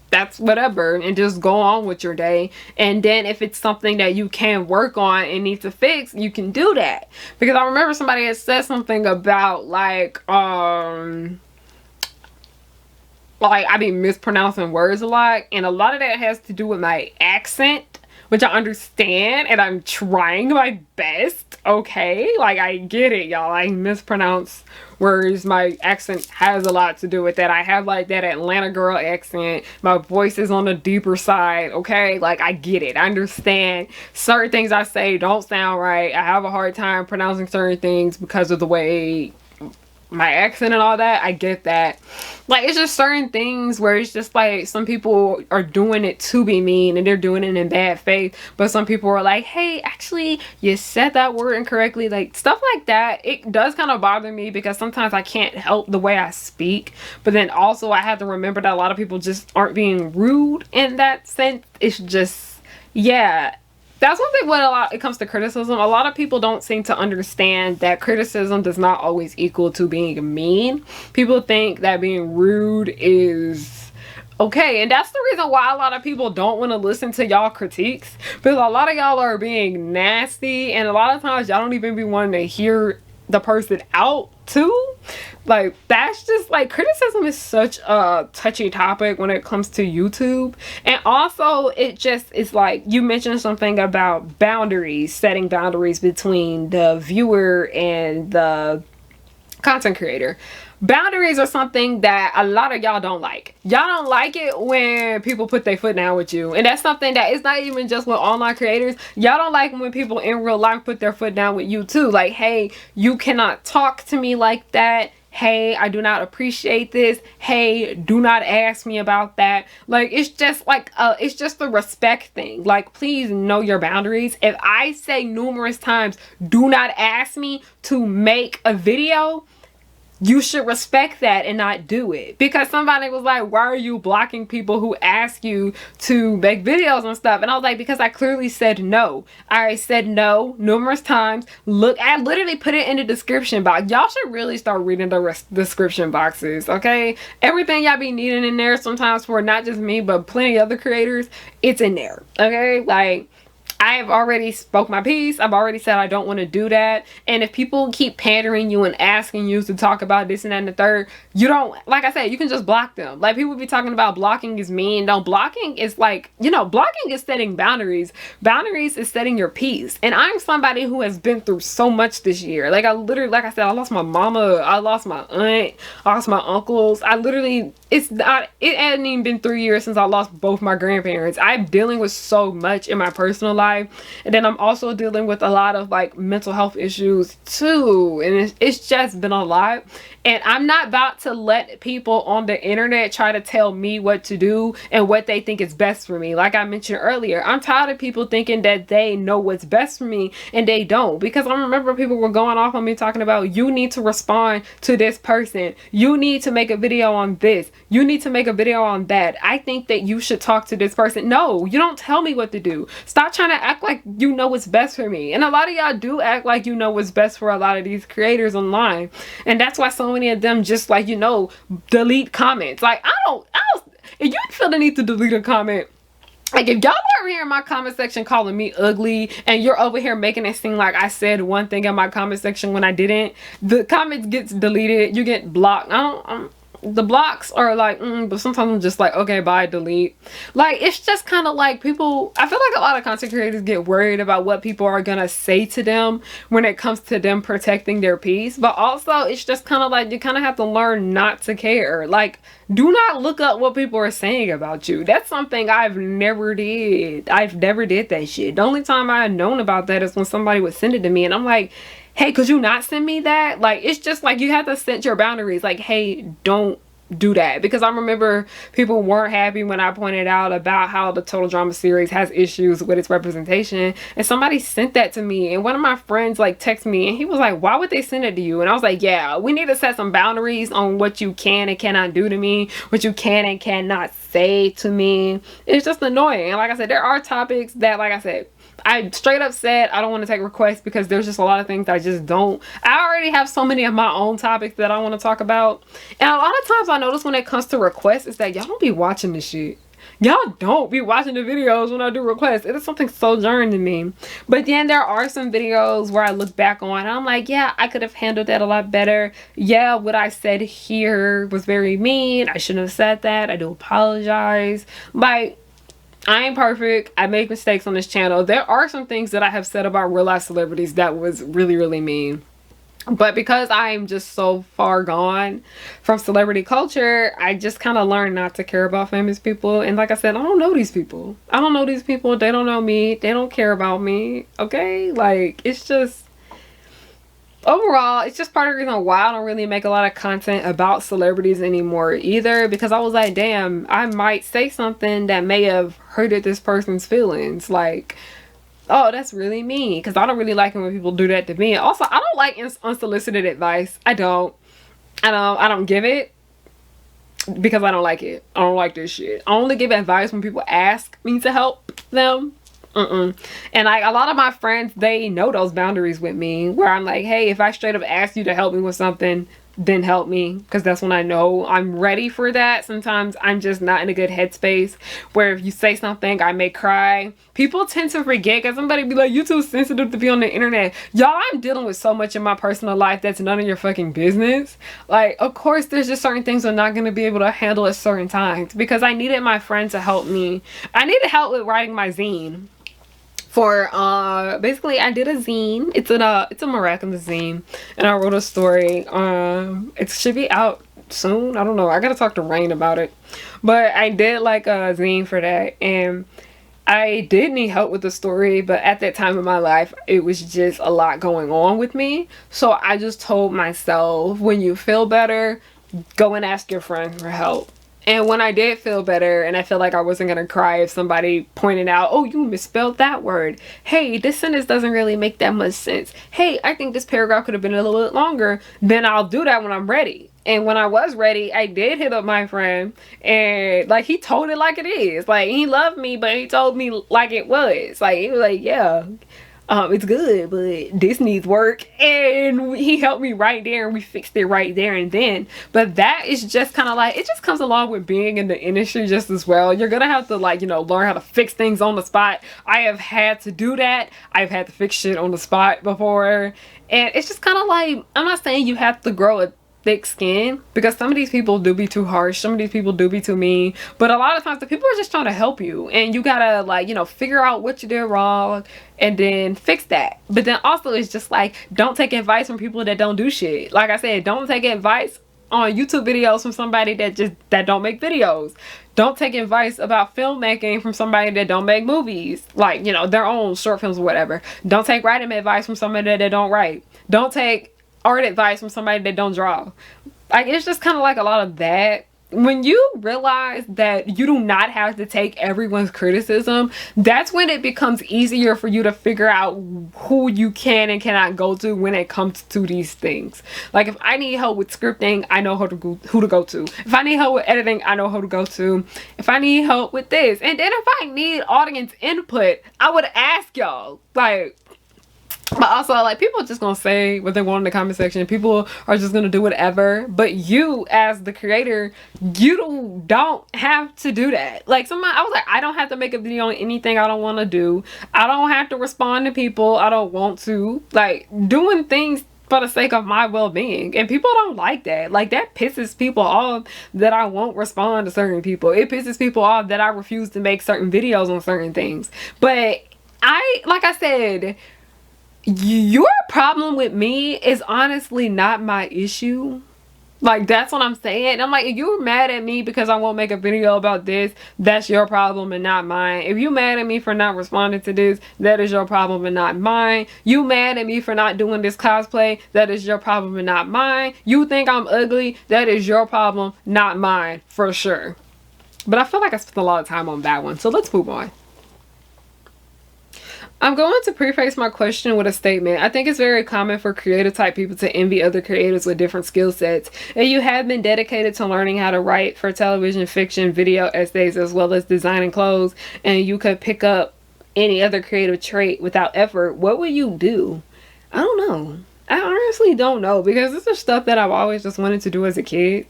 Speaker 2: that's whatever, and just go on with your day. And then if it's something that you can work on and need to fix, you can do that. Because I remember somebody had said something about like I be mispronouncing words a lot, and a lot of that has to do with my accent, which I understand, and I'm trying my best, okay? Like, I get it, y'all. I mispronounce words. My accent has a lot to do with that. I have, like, that Atlanta girl accent. My voice is on the deeper side, okay? Like, I get it. I understand certain things I say don't sound right. I have a hard time pronouncing certain things because of the way my accent and all that. I get that. Like, it's just certain things where it's just like some people are doing it to be mean and they're doing it in bad faith, but some people are like, hey, actually you said that word incorrectly. Like, stuff like that, it does kind of bother me because sometimes I can't help the way I speak, but then also I have to remember that a lot of people just aren't being rude in that sense. It's just, yeah, that's one thing when it comes to criticism. A lot of people don't seem to understand that criticism does not always equal to being mean. People think that being rude is okay, and that's the reason why a lot of people don't want to listen to y'all critiques, because a lot of y'all are being nasty, and a lot of times y'all don't even be wanting to hear the person out too. Like, that's just like, criticism is such a touchy topic when it comes to YouTube. And also, it just is like, you mentioned something about boundaries, setting boundaries between the viewer and the content creator. Boundaries are something that a lot of y'all don't like. Y'all don't like it when people put their foot down with you. And that's something that it's not even just with online creators. Y'all don't like when people in real life put their foot down with you too. Like, hey, you cannot talk to me like that. Hey, I do not appreciate this. Hey, do not ask me about that. Like, it's just like, it's just a respect thing. Like, please know your boundaries. If I say numerous times, do not ask me to make a video, you should respect that and not do it. Because somebody was like, why are you blocking people who ask you to make videos and stuff? And I was like, because I clearly said no. I said no numerous times. Look, I literally put it in the description box. Y'all should really start reading the description boxes, okay? Everything y'all be needing in there sometimes, for not just me but plenty of other creators, it's in there, okay? Like, I have already spoke my piece. I've already said I don't want to do that. And if people keep pandering you and asking you to talk about this and that and the third, you don't, like I said, you can just block them. Like, people be talking about blocking is mean. No, blocking is like, you know, blocking is setting boundaries. Boundaries is setting your peace. And I'm somebody who has been through so much this year. Like, I literally, like I said, I lost my mama. I lost my aunt. I lost my uncles. I literally, it hadn't even been 3 years since I lost both my grandparents. I'm dealing with so much in my personal life. And then I'm also dealing with a lot of like mental health issues too. And it's just been a lot. And I'm not about to let people on the internet try to tell me what to do and what they think is best for me. Like I mentioned earlier, I'm tired of people thinking that they know what's best for me and they don't. Because I remember people were going off on me talking about, you need to respond to this person. You need to make a video on this. You need to make a video on that. I think that you should talk to this person. No, you don't tell me what to do. Stop trying to act like you know what's best for me. And a lot of y'all do act like you know what's best for a lot of these creators online. And that's why so many of them just, like, you know, delete comments. Like, I don't if you feel the need to delete a comment, like, if y'all are over here in my comment section calling me ugly and you're over here making it seem like I said one thing in my comment section when I didn't, the comments gets deleted, you get blocked. The blocks are like, but sometimes I'm just like, okay, bye, delete. Like, it's just kind of like people, I feel like a lot of content creators get worried about what people are gonna say to them when it comes to them protecting their peace. But also, it's just kind of like, you kind of have to learn not to care. Like, do not look up what people are saying about you. That's something I've never did. I've never did that shit. The only time I had known about that is when somebody would send it to me and I'm like, hey, could you not send me that? Like, it's just like, you have to set your boundaries. Like, hey, don't do that. Because I remember people weren't happy when I pointed out about how the Total Drama series has issues with its representation, and somebody sent that to me, and one of my friends like texted me and he was like, why would they send it to you? And I was like, yeah, we need to set some boundaries on what you can and cannot do to me, what you can and cannot say to me. It's just annoying. And like I said, there are topics that, like I said, I straight up said I don't want to take requests because there's just a lot of things I just don't. I already have so many of my own topics that I want to talk about. And a lot of times I notice when it comes to requests is that y'all don't be watching this shit. Y'all don't be watching the videos when I do requests. It is something so jarring to me. But then there are some videos where I look back on and I'm like, yeah, I could have handled that a lot better. Yeah, what I said here was very mean. I shouldn't have said that. I do apologize. Like, I ain't perfect. I make mistakes on this channel. There are some things that I have said about real life celebrities that was really, really mean. But because I'm just so far gone from celebrity culture, I just kind of learned not to care about famous people. And like I said, I don't know these people. I don't know these people. They don't know me. They don't care about me. Okay? Like, it's just... Overall, it's just part of the reason why I don't really make a lot of content about celebrities anymore either, because I was like, damn, I might say something that may have hurted this person's feelings. Like, oh, that's really mean, because I don't really like it when people do that to me. Also, I don't like unsolicited advice. I don't give it because I don't like it. I don't like this shit. I only give advice when people ask me to help them. And like a lot of my friends, they know those boundaries with me, where I'm like, hey, if I straight up ask you to help me with something, then help me, because that's when I know I'm ready for that. Sometimes I'm just not in a good headspace, where if you say something, I may cry. People tend to forget, because somebody be like, you too sensitive to be on the internet. Y'all, I'm dealing with so much in my personal life that's none of your fucking business. Like, of course there's just certain things I'm not going to be able to handle at certain times, because I needed my friend to help me. I needed help with writing my zine. For basically I did a zine. It's a miraculous zine, and I wrote a story. It should be out soon. I don't know. I gotta talk to Rain about it. But I did like a zine for that, and I did need help with the story, but at that time in my life it was just a lot going on with me. So I just told myself, when you feel better, go and ask your friend for help. And when I did feel better and I feel like I wasn't going to cry if somebody pointed out, oh, you misspelled that word. Hey, this sentence doesn't really make that much sense. Hey, I think this paragraph could have been a little bit longer. Then I'll do that when I'm ready. And when I was ready, I did hit up my friend, and like he told it like it is. Like he loved me, but he told me like it was. Like he was like, yeah, it's good, but this needs work. And he helped me right there, and we fixed it right there and then. But that is just kind of like, it just comes along with being in the industry just as well. You're gonna have to, like, you know, learn how to fix things on the spot. I have had to do that. I've had to fix shit on the spot before. And it's just kind of like, I'm not saying you have to grow a thick skin, because some of these people do be too harsh, some of these people do be too mean, but a lot of times the people are just trying to help you, and you gotta, like, you know, figure out what you did wrong and then fix that. But then also it's just like, don't take advice from people that don't do shit. Like I said, don't take advice on YouTube videos from somebody that don't make videos. Don't take advice about filmmaking from somebody that don't make movies, like, you know, their own short films or whatever. Don't take writing advice from somebody that don't write. Don't take art advice from somebody that don't draw. Like, it's just kind of like a lot of that. When you realize that you do not have to take everyone's criticism, that's when it becomes easier for you to figure out who you can and cannot go to when it comes to these things. Like, if I need help with scripting, I know who to go to. If I need help with editing, I know who to go to. If I need help with this, and then if I need audience input, I would ask y'all. Like, but also, like, people are just gonna say what they want in the comment section. People are just gonna do whatever. But you, as the creator, you don't have to do that. Like, I was like, I don't have to make a video on anything I don't want to do. I don't have to respond to people I don't want to. Like, doing things for the sake of my well-being. And people don't like that. Like, that pisses people off that I won't respond to certain people. It pisses people off that I refuse to make certain videos on certain things. But like I said, your problem with me is honestly not my issue. Like, that's what I'm saying. I'm like, if you're mad at me because I won't make a video about this, that's your problem and not mine. If you mad at me for not responding to this, that is your problem and not mine. You mad at me for not doing this cosplay, that is your problem and not mine. You think I'm ugly, that is your problem, not mine, for sure. But I feel like I spent a lot of time on that one, so let's move on. I'm going to preface my question with a statement. I think it's very common for creative type people to envy other creators with different skill sets. And you have been dedicated to learning how to write for television, fiction, video essays, as well as designing clothes. And you could pick up any other creative trait without effort. What would you do? I don't know. I honestly don't know, because this is stuff that I've always just wanted to do as a kid.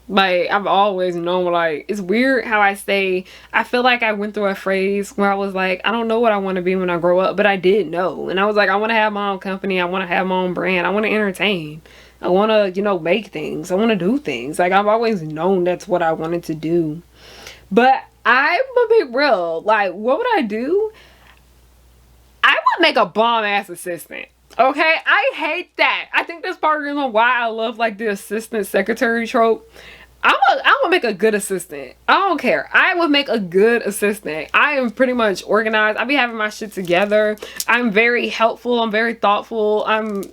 Speaker 2: Like, I've always known, like, it's weird how I say, I feel like I went through a phase where I was like, I don't know what I want to be when I grow up, but I did know. And I was like, I want to have my own company. I want to have my own brand. I want to entertain. I want to, you know, make things. I want to do things. Like, I've always known that's what I wanted to do. But I'm a bit real. Like, what would I do? I would make a bomb-ass assistant. Okay, I hate that. I think that's part of the reason why I love, like, the assistant secretary trope. I would make a good assistant. I don't care. I would make a good assistant. I am pretty much organized. I be having my shit together. I'm very helpful. I'm very thoughtful. I'm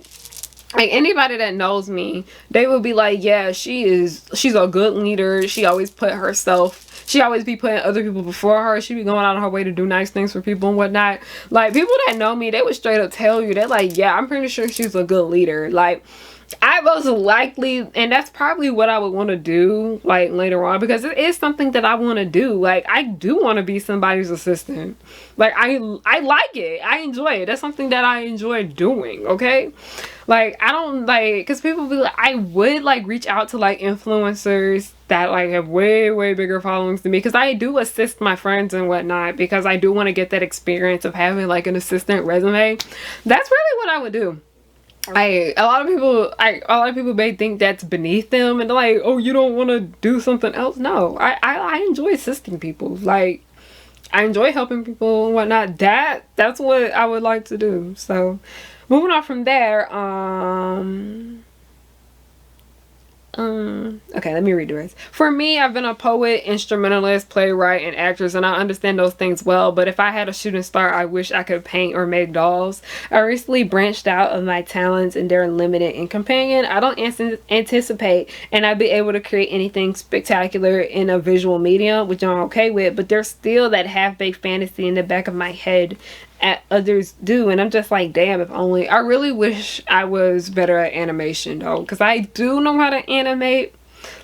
Speaker 2: like, anybody that knows me, they would be like, yeah, she's a good leader. She always she always be putting other people before her. She be going out of her way to do nice things for people and whatnot. Like, people that know me, they would straight up tell you, they're like, yeah, I'm pretty sure she's a good leader. Like, I most likely, and that's probably what I would want to do, like, later on, because it is something that I want to do. Like, I do want to be somebody's assistant. Like, I like it. I enjoy it. That's something that I enjoy doing, okay? Like, I don't, like, because people be like, I would, like, reach out to, like, influencers that, like, have way, way bigger followings than me, because I do assist my friends and whatnot, because I do want to get that experience of having, like, an assistant resume. That's really what I would do. A lot of people may think that's beneath them, and they're like, oh, you don't want to do something else. No, I enjoy assisting people. Like, I enjoy helping people and whatnot. That's what I would like to do. So moving on from there, Okay, let me read the rest. For me, I've been a poet, instrumentalist, playwright, and actress, and I understand those things well, but if I had a shooting star, I wish I could paint or make dolls. I recently branched out of my talents and they're limited in companion. I don't anticipate and I'd be able to create anything spectacular in a visual medium, which I'm okay with, but there's still that half-baked fantasy in the back of my head at others do, and I'm just like, damn, if only. I really wish I was better at animation though, because I do know how to animate.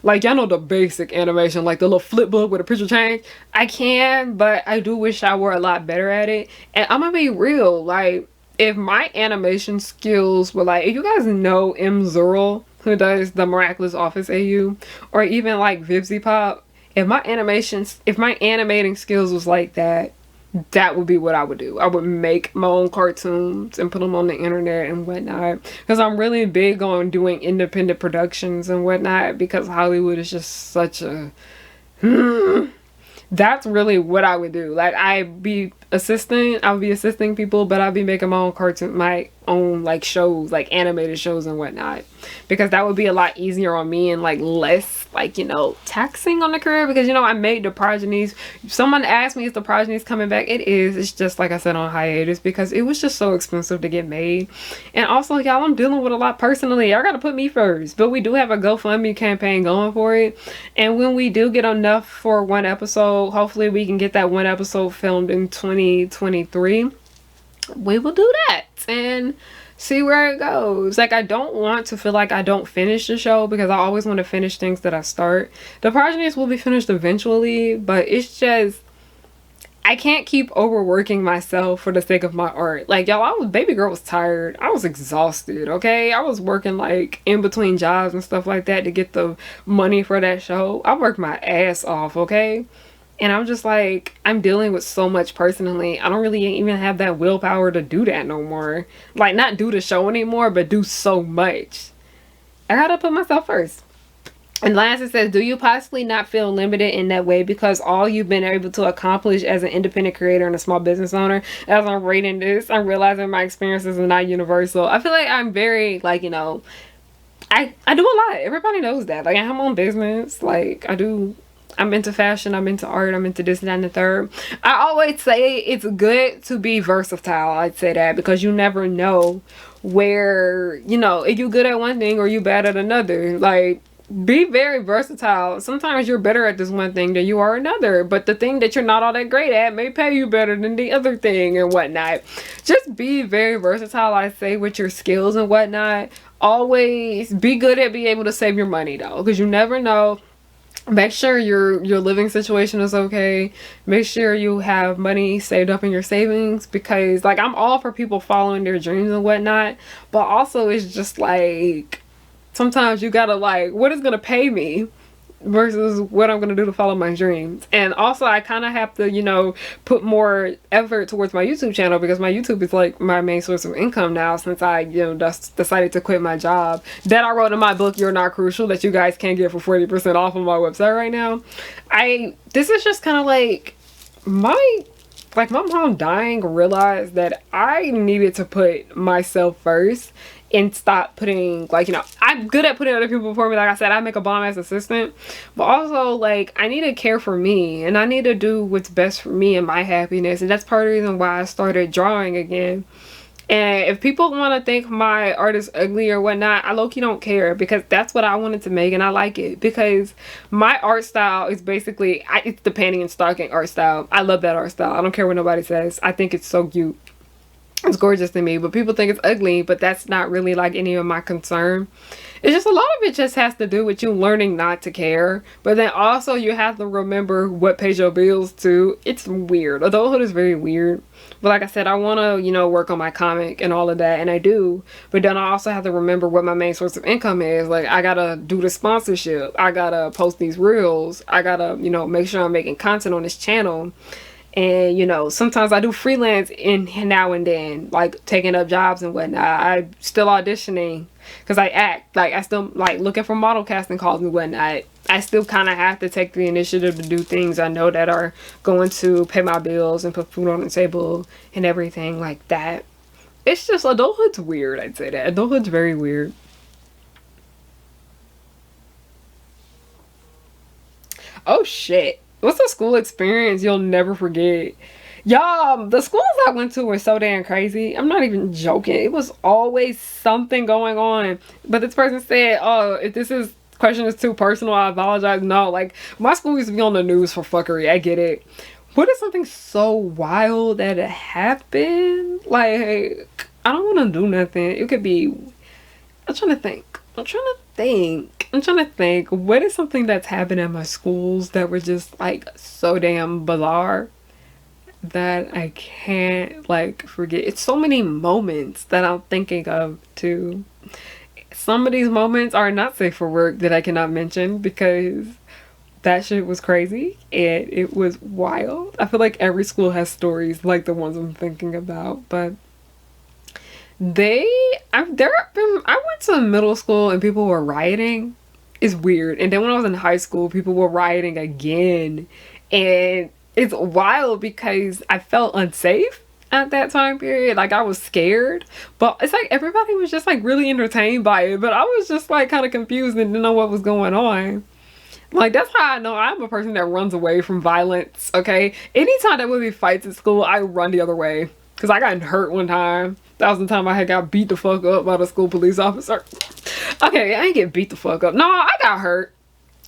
Speaker 2: Like, y'all know the basic animation, like the little flip book with a picture change. I can, but I do wish I were a lot better at it. And I'm gonna be real, like, if my animation skills were like, if you guys know M. Zurl, who does the Miraculous Office AU, or even like Vivzy Pop, if my animating skills was like that, that would be what I would do. I would make my own cartoons and put them on the internet and whatnot. Because I'm really big on doing independent productions and whatnot. Because Hollywood is just such a... That's really what I would do. Like, I would be assisting people, but I'd be making my own like shows, like animated shows and whatnot, because that would be a lot easier on me and like less, like, you know, taxing on the career. Because, you know, I made The Progenies. Someone asked me, is The Progenies coming back? It is. It's just, like I said, on hiatus because it was just so expensive to get made. And also, y'all, I'm dealing with a lot personally. Y'all gotta put me first. But we do have a GoFundMe campaign going for it, and when we do get enough for one episode, hopefully we can get that one episode filmed in 2023. We will do that and see where it goes. Like, I don't want to feel like I don't finish the show, because I always want to finish things that I start. The Progenies will be finished eventually, but it's just, I can't keep overworking myself for the sake of my art. Like, y'all, baby girl was tired. I was exhausted, okay? I was working like in between jobs and stuff like that to get the money for that show. I worked my ass off, okay? And I'm just like, I'm dealing with so much personally. I don't really even have that willpower to do that no more. Like, not do the show anymore, but do so much. I gotta put myself first. And last, it says, do you possibly not feel limited in that way because all you've been able to accomplish as an independent creator and a small business owner? As I'm reading this, I'm realizing my experiences are not universal. I feel like I'm very, like, you know, I do a lot. Everybody knows that. Like, I have my own business. Like, I'm into fashion, I'm into art, I'm into this, that, and the third. I always say it's good to be versatile. I'd say that because you never know where, you know, if you're good at one thing or you bad at another. Like, be very versatile. Sometimes you're better at this one thing than you are another, but the thing that you're not all that great at may pay you better than the other thing and whatnot. Just be very versatile, I say, with your skills and whatnot. Always be good at being able to save your money though, because you never know. Make sure your living situation is okay. Make sure you have money saved up in your savings, because like, I'm all for people following their dreams and whatnot, but also it's just like, sometimes you gotta like, what is gonna pay me versus what I'm gonna do to follow my dreams. And also, I kind of have to, you know, put more effort towards my YouTube channel, because my YouTube is like my main source of income now, since I, you know, decided to quit my job that I wrote in my book, You're Not Crucial, that you guys can get for 40% off on my website right now. This is just kind of like my mom dying realized that I needed to put myself first and stop putting, like, you know, I'm good at putting other people before me. Like I said, I make a bomb ass assistant, but also, like, I need to care for me, and I need to do what's best for me and my happiness. And that's part of the reason why I started drawing again. And if people want to think my art is ugly or whatnot, I low-key don't care, because that's what I wanted to make and I like it. Because my art style is basically, it's the panty and stocking art style. I love that art style. I don't care what nobody says. I think it's so cute. It's gorgeous to me, but people think it's ugly, but that's not really like any of my concern. It's just, a lot of it just has to do with you learning not to care, but then also you have to remember what pays your bills too. It's weird. Adulthood is very weird. But like I said, I want to, you know, work on my comic and all of that, and I do. But then I also have to remember what my main source of income is. Like, I gotta do the sponsorship. I gotta post these reels. I gotta, you know, make sure I'm making content on this channel. And, you know, sometimes I do freelance in now and then, like taking up jobs and whatnot. I still auditioning because I act. Like, I still like looking for model casting calls and whatnot. I still kind of have to take the initiative to do things I know that are going to pay my bills and put food on the table and everything like that. It's just, adulthood's weird. I'd say that adulthood's very weird. Oh shit. What's a school experience you'll never forget? Y'all, the schools I went to were so damn crazy. I'm not even joking. It was always something going on. But this person said, oh, if this is question is too personal, I apologize. No, like my school used to be on the news for fuckery. I get it. What is something so wild that it happened? Like, I don't want to do nothing. It could be. I'm trying to think. I'm trying to think. What is something that's happened at my schools that were just like so damn bizarre that I can't like forget? It's so many moments that I'm thinking of too. Some of these moments are not safe for work that I cannot mention because that shit was crazy and it was wild. I feel like every school has stories like the ones I'm thinking about, but I went to middle school and people were rioting. It's weird. And then when I was in high school, people were rioting again. And it's wild because I felt unsafe at that time period. Like I was scared. But it's like everybody was just like really entertained by it. But I was just like kind of confused and didn't know what was going on. Like that's how I know I'm a person that runs away from violence, okay? Anytime there would be fights at school, I run the other way. Cause I got hurt one time. That was the time I had got beat the fuck up by the school police officer. Okay, I ain't get beat the fuck up. No, I got hurt.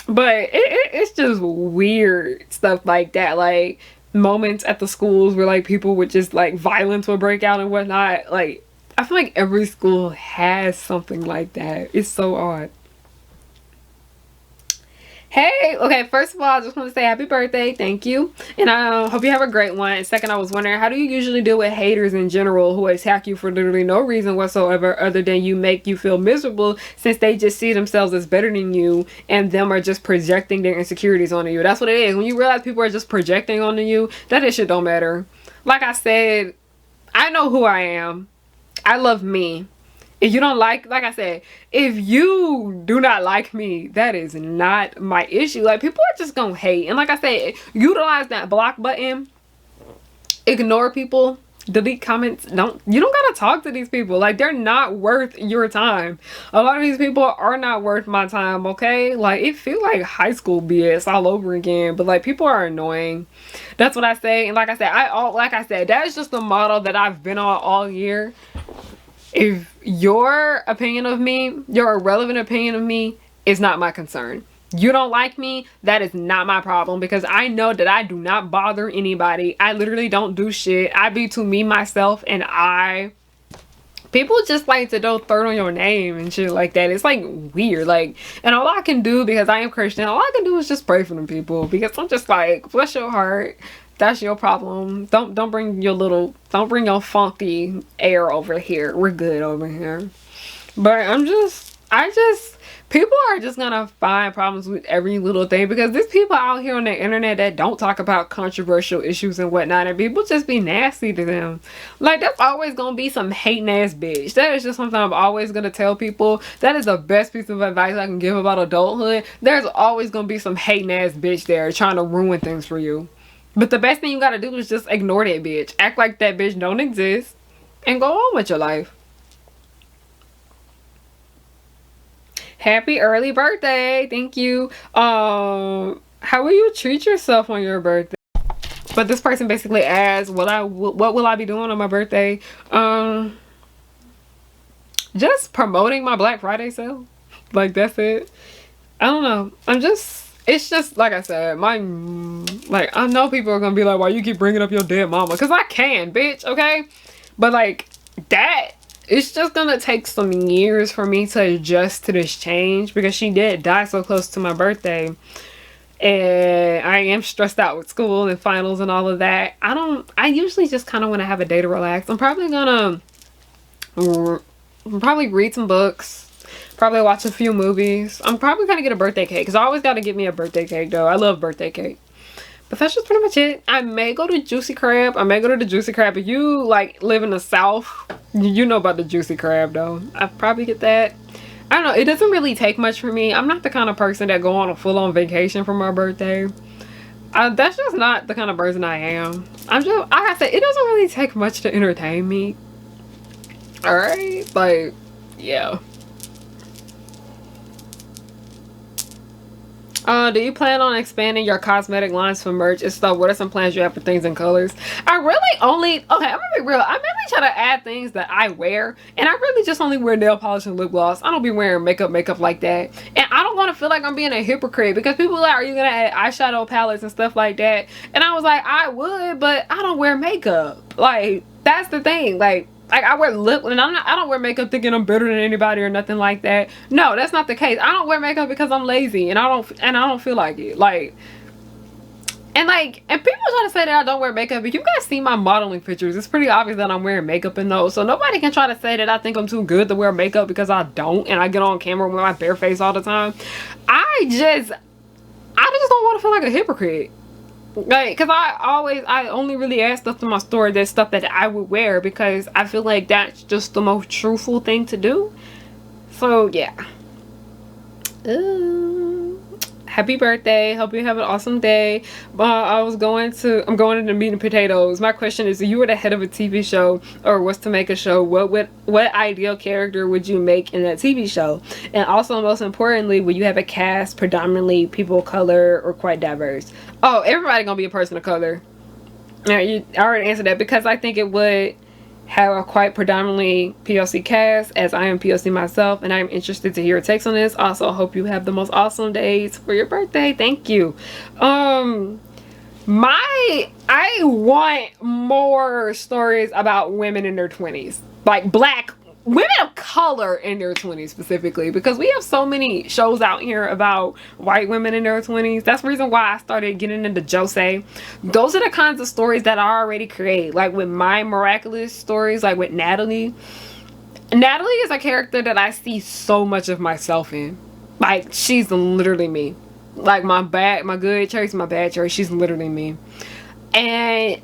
Speaker 2: But it's just weird stuff like that. Like moments at the schools where like people would just like violence would break out and whatnot. Like I feel like every school has something like that. It's so odd. Hey, okay, first of all, I just want to say happy birthday. Thank you. And I hope you have a great one. And second, I was wondering, how do you usually deal with haters in general who attack you for literally no reason whatsoever other than you make you feel miserable since they just see themselves as better than you and them are just projecting their insecurities onto you? That's what it is. When you realize people are just projecting onto you, that shit don't matter. Like I said, I know who I am. I love me. If you don't like I said, if you do not like me, that is not my issue. Like people are just gonna hate. And like I said, utilize that block button. Ignore people. Delete comments. You don't gotta talk to these people. Like they're not worth your time. A lot of these people are not worth my time, okay? Like it feels like high school BS all over again. But like people are annoying. That's what I say. And like I said, that is just the model that I've been on all year. If your opinion of me, your irrelevant opinion of me is not my concern. You don't like me, that is not my problem because I know that I do not bother anybody. I literally don't do shit. I be to me, myself, and I. People just like to throw dirt on your name and shit like that. It's like weird. Like, and all I can do because I am Christian, all I can do is just pray for them people because I'm just like, bless your heart. That's your problem. Don't bring your funky air over here. We're good over here. But people are just gonna find problems with every little thing because there's people out here on the internet that don't talk about controversial issues and whatnot, and people just be nasty to them. Like that's always gonna be some hating ass bitch. That is just something I'm always gonna tell people. That is the best piece of advice I can give about adulthood. There's always gonna be some hating ass bitch there trying to ruin things for you. But the best thing you gotta do is just ignore that bitch. Act like that bitch don't exist. And go on with your life. Happy early birthday. Thank you. How will you treat yourself on your birthday? But this person basically asked, what will I be doing on my birthday? Just promoting my Black Friday sale. Like that's it. I don't know. It's just like I said, I know people are gonna be like, why you keep bringing up your dead mama? Because I can, bitch, okay? But like that, it's just gonna take some years for me to adjust to this change because she did die so close to my birthday. And I am stressed out with school and finals and all of that. I usually just kind of want to have a day to relax. I'm probably gonna read some books. Probably watch a few movies. I'm probably gonna get a birthday cake because I always gotta get me a birthday cake though. I love birthday cake. But that's just pretty much it. I may go to Juicy Crab. I may go to the Juicy Crab. If you like live in the South, you know about the Juicy Crab though. I probably get that. I don't know. It doesn't really take much for me. I'm not the kind of person that go on a full-on vacation for my birthday. That's just not the kind of person I am. I'm just, like I said, it doesn't really take much to entertain me. Alright? Like, yeah. Do you plan on expanding your cosmetic lines for merch? If so, what are some plans you have for things and colors? I really only, okay, I'm gonna be real. I mainly try to add things that I wear, and I really just only wear nail polish and lip gloss. I don't be wearing makeup like that. And I don't want to feel like I'm being a hypocrite because people are like, are you gonna add eyeshadow palettes and stuff like that? And I was like, I would, but I don't wear makeup. Like, that's the thing. Like I wear lip, and I don't wear makeup thinking I'm better than anybody or nothing like that. No, that's not the case. I don't wear makeup because I'm lazy and I don't feel like it. Like, and people try to say that I don't wear makeup, but you guys see my modeling pictures. It's pretty obvious that I'm wearing makeup in those. So nobody can try to say that I think I'm too good to wear makeup because I don't, and I get on camera with my bare face all the time. I just don't want to feel like a hypocrite. Like, because I only really add stuff to my store that's stuff that I would wear because I feel like that's just the most truthful thing to do. So yeah. Happy birthday. Hope you have an awesome day. I'm going into Meat and Potatoes. My question is, if you were the head of a TV show or was to make a show, what ideal character would you make in that TV show? And also, most importantly, will you have a cast predominantly people of color or quite diverse? Oh, everybody gonna be a person of color. Now, I already answered that because I think it would have a quite predominantly POC cast, as I am POC myself, and I'm interested to hear your takes on this. Also, hope you have the most awesome days for your birthday. Thank you. I want more stories about women in their 20s, like black women of color in their 20s specifically, because we have so many shows out here about white women in their 20s. That's the reason why I started getting into josei. Those are the kinds of stories that I already create, like with my miraculous stories, like with Natalie. Natalie is a character that I see so much of myself in. Like, she's literally me. Like, my good cherries, my bad cherries, she's literally me. And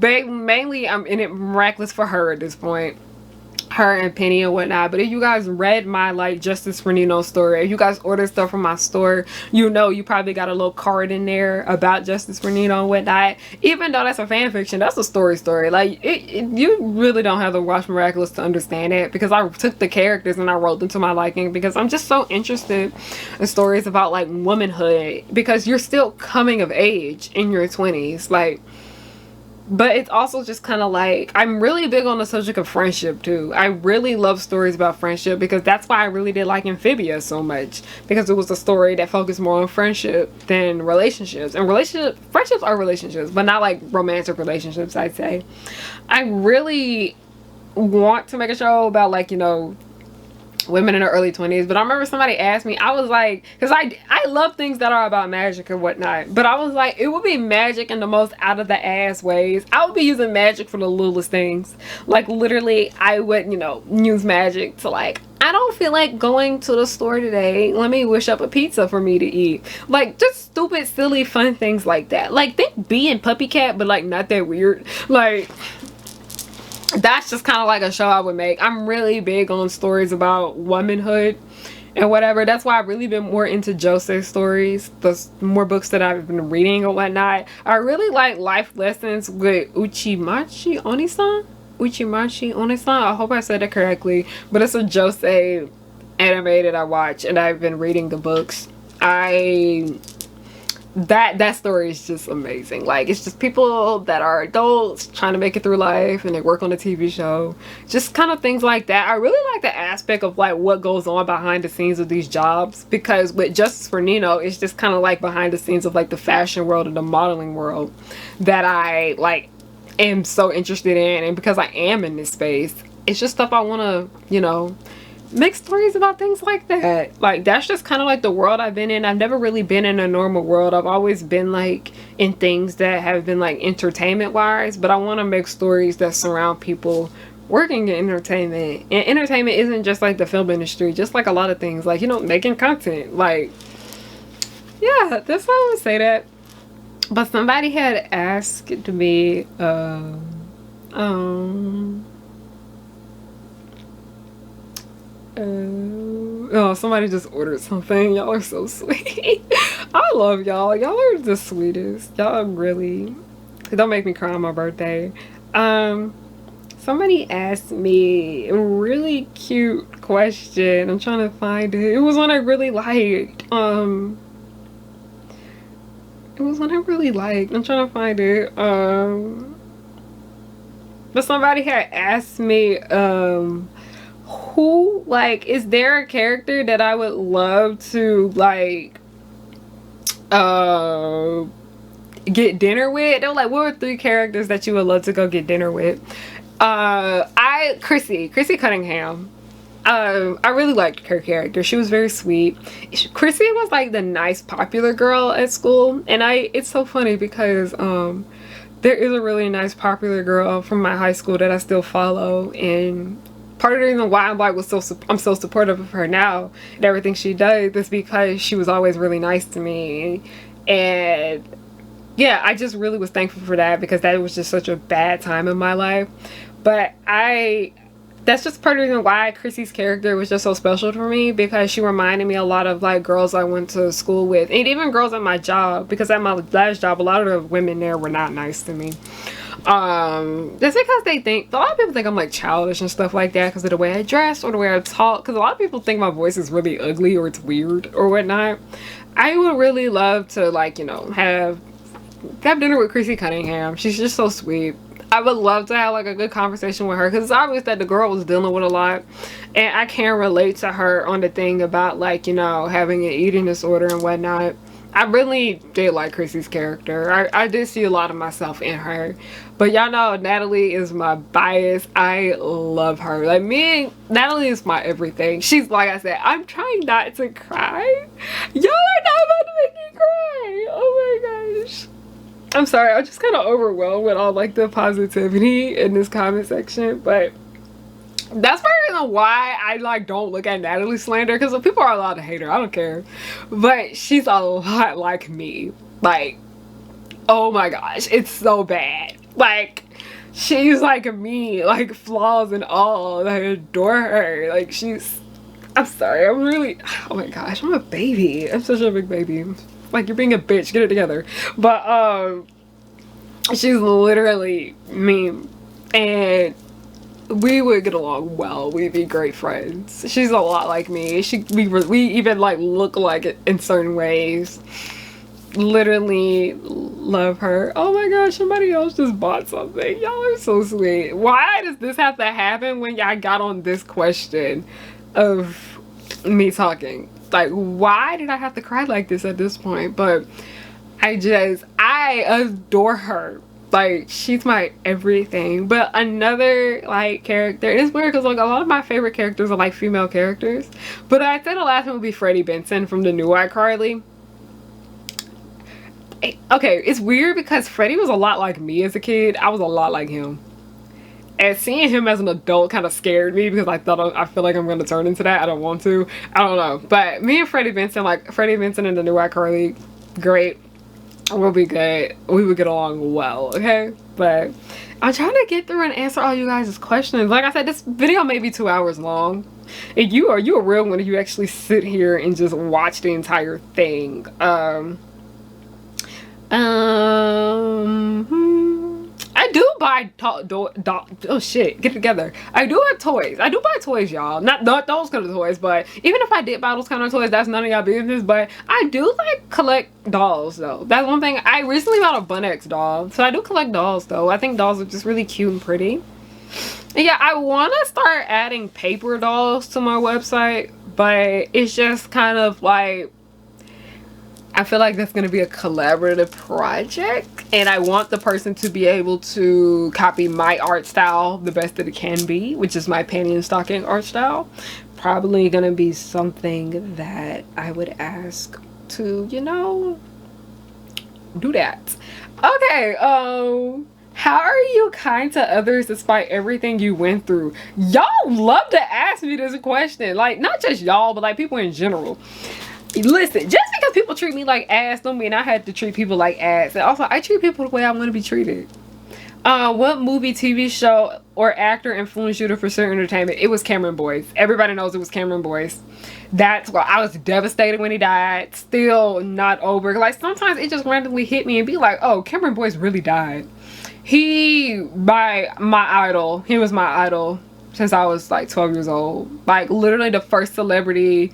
Speaker 2: mainly I'm in it miraculous for her at this point, her and Penny and whatnot. But if you guys read my like Justice for Nino story, if you guys order stuff from my store, you know you probably got a little card in there about Justice for Nino and whatnot. Even though that's a fan fiction, that's a story. Like you really don't have to watch Miraculous to understand it, because I took the characters and I wrote them to my liking, because I'm just so interested in stories about like womanhood, because you're still coming of age in your 20s, like. But it's also just kind of like, I'm really big on the subject of friendship too. I really love stories about friendship, because that's why I really did like Amphibia so much, because it was a story that focused more on friendship than relationships. And friendships are relationships, but not like romantic relationships, I'd say. I really want to make a show about, like, you know, women in their early 20s, but I remember somebody asked me, I was like, because I love things that are about magic and whatnot, but I was like, it would be magic in the most out of the ass ways. I would be using magic for the littlest things. Like, literally, I would, you know, use magic to, like, I don't feel like going to the store today, let me wish up a pizza for me to eat. Like, just stupid, silly, fun things like that. Like, think Bee and Puppy Cat, but like not that weird. Like, that's just kind of like a show I would make. I'm really big on stories about womanhood and whatever. That's why I've really been more into josei stories, the more books that I've been reading or whatnot. I really like life lessons with Uchimachi Onisan. I hope I said it correctly, but it's a josei anime that I watch, and I've been reading the books. That story is just amazing. Like, it's just people that are adults trying to make it through life, and they work on a TV show, just kind of things like that. I really like the aspect of like what goes on behind the scenes of these jobs, because with Justice for Nino, it's just kind of like behind the scenes of like the fashion world and the modeling world that I like am so interested in. And because I am in this space, it's just stuff I want to, you know, make stories about, things like that. Like, that's just kind of like the world I've been in. I've never really been in a normal world. I've always been like in things that have been like entertainment wise, but I want to make stories that surround people working in entertainment. And entertainment isn't just like the film industry, just like a lot of things, like, you know, making content. Like, yeah, that's why I would say that. But somebody had asked me oh, somebody just ordered something. Y'all are so sweet. I love y'all. Y'all are the sweetest. Y'all really don't make me cry on my birthday. Somebody asked me a really cute question. I'm trying to find it. It was one I really liked. It was one I really liked. I'm trying to find it. But somebody had asked me, who, like, is there a character that I would love to, like, get dinner with? They were like, what were 3 characters that you would love to go get dinner with? Chrissy Cunningham. I really liked her character. She was very sweet. Chrissy was like the nice popular girl at school, and it's so funny because there is a really nice popular girl from my high school that I still follow, and part of the reason why I'm so supportive of her now and everything she does is because she was always really nice to me. And yeah, I just really was thankful for that, because that was just such a bad time in my life. But that's just part of the reason why Chrissy's character was just so special for me, because she reminded me a lot of like girls I went to school with, and even girls at my job, because at my last job a lot of the women there were not nice to me. That's because a lot of people think I'm like childish and stuff like that because of the way I dress or the way I talk, because a lot of people think my voice is really ugly or it's weird or whatnot. I would really love to, like, you know, have dinner with Chrissy Cunningham. She's just so sweet. I would love to have like a good conversation with her, because it's obvious that the girl was dealing with a lot, and I can relate to her on the thing about, like, you know, having an eating disorder and whatnot. I really did like Chrissy's character. I did see a lot of myself in her. But y'all know Natalie is my bias. I love her. Like, Natalie is my everything. She's, like I said, I'm trying not to cry. Y'all are not about to make me cry. Oh my gosh. I'm sorry, I'm just kind of overwhelmed with all like the positivity in this comment section, but that's part of the reason why I like don't look at Natalie slander, because people are allowed to hate her, I don't care, but she's a lot like me. Like, oh my gosh, it's so bad. Like, she's like me, like flaws and all. I adore her. Like, I'm sorry, oh my gosh, I'm a baby. I'm such a big baby. Like, you're being a bitch, get it together. But she's literally me, and we would get along well. We'd be great friends. She's a lot like me. We even like look like it in certain ways. Literally love her. Oh my gosh, somebody else just bought something. Y'all are so sweet. Why does this have to happen when y'all got on this question of me talking? Like, why did I have to cry like this at this point? But I adore her. Like, she's my everything. But another like character, it's weird because like a lot of my favorite characters are like female characters, but I'd say the last one would be Freddie Benson from the new iCarly. Okay, it's weird because Freddie was a lot like me as a kid. I was a lot like him. And seeing him as an adult kind of scared me, because I feel like I'm going to turn into that. I don't want to. I don't know. But me and Freddie Benson, like Freddie Benson and the new iCarly, great. We'll be good. We would get along well, okay? But I'm trying to get through and answer all you guys' questions. Like I said, this video may be 2 hours long. And you a real one if you actually sit here and just watch the entire thing. I do buy oh shit, get it together. I do have toys. I do buy toys, y'all. Not those kind of toys, but even if I did buy those kind of toys, that's none of y'all business. But I do like collect dolls though. That's one thing. I recently bought a Winx doll, so I do collect dolls though. I think dolls are just really cute and pretty. And yeah, I want to start adding paper dolls to my website, but it's just kind of like, I feel like that's going to be a collaborative project, and I want the person to be able to copy my art style the best that it can be, which is my panty and stocking art style. Probably going to be something that I would ask to, you know, do that. Okay, how are you kind to others despite everything you went through? Y'all love to ask me this question. Like, not just y'all, but like people in general. Listen, just because people treat me like ass don't mean I had to treat people like ass. And also, I treat people the way I want to be treated. What movie, TV show, or actor influenced you to pursue entertainment? It was Cameron Boyce. Everybody knows it was Cameron Boyce. That's why I was devastated when he died. Still not over. Like, sometimes it just randomly hit me and be like, oh, Cameron Boyce really died. My idol. He was my idol. since I was like 12 years old. Like literally the first celebrity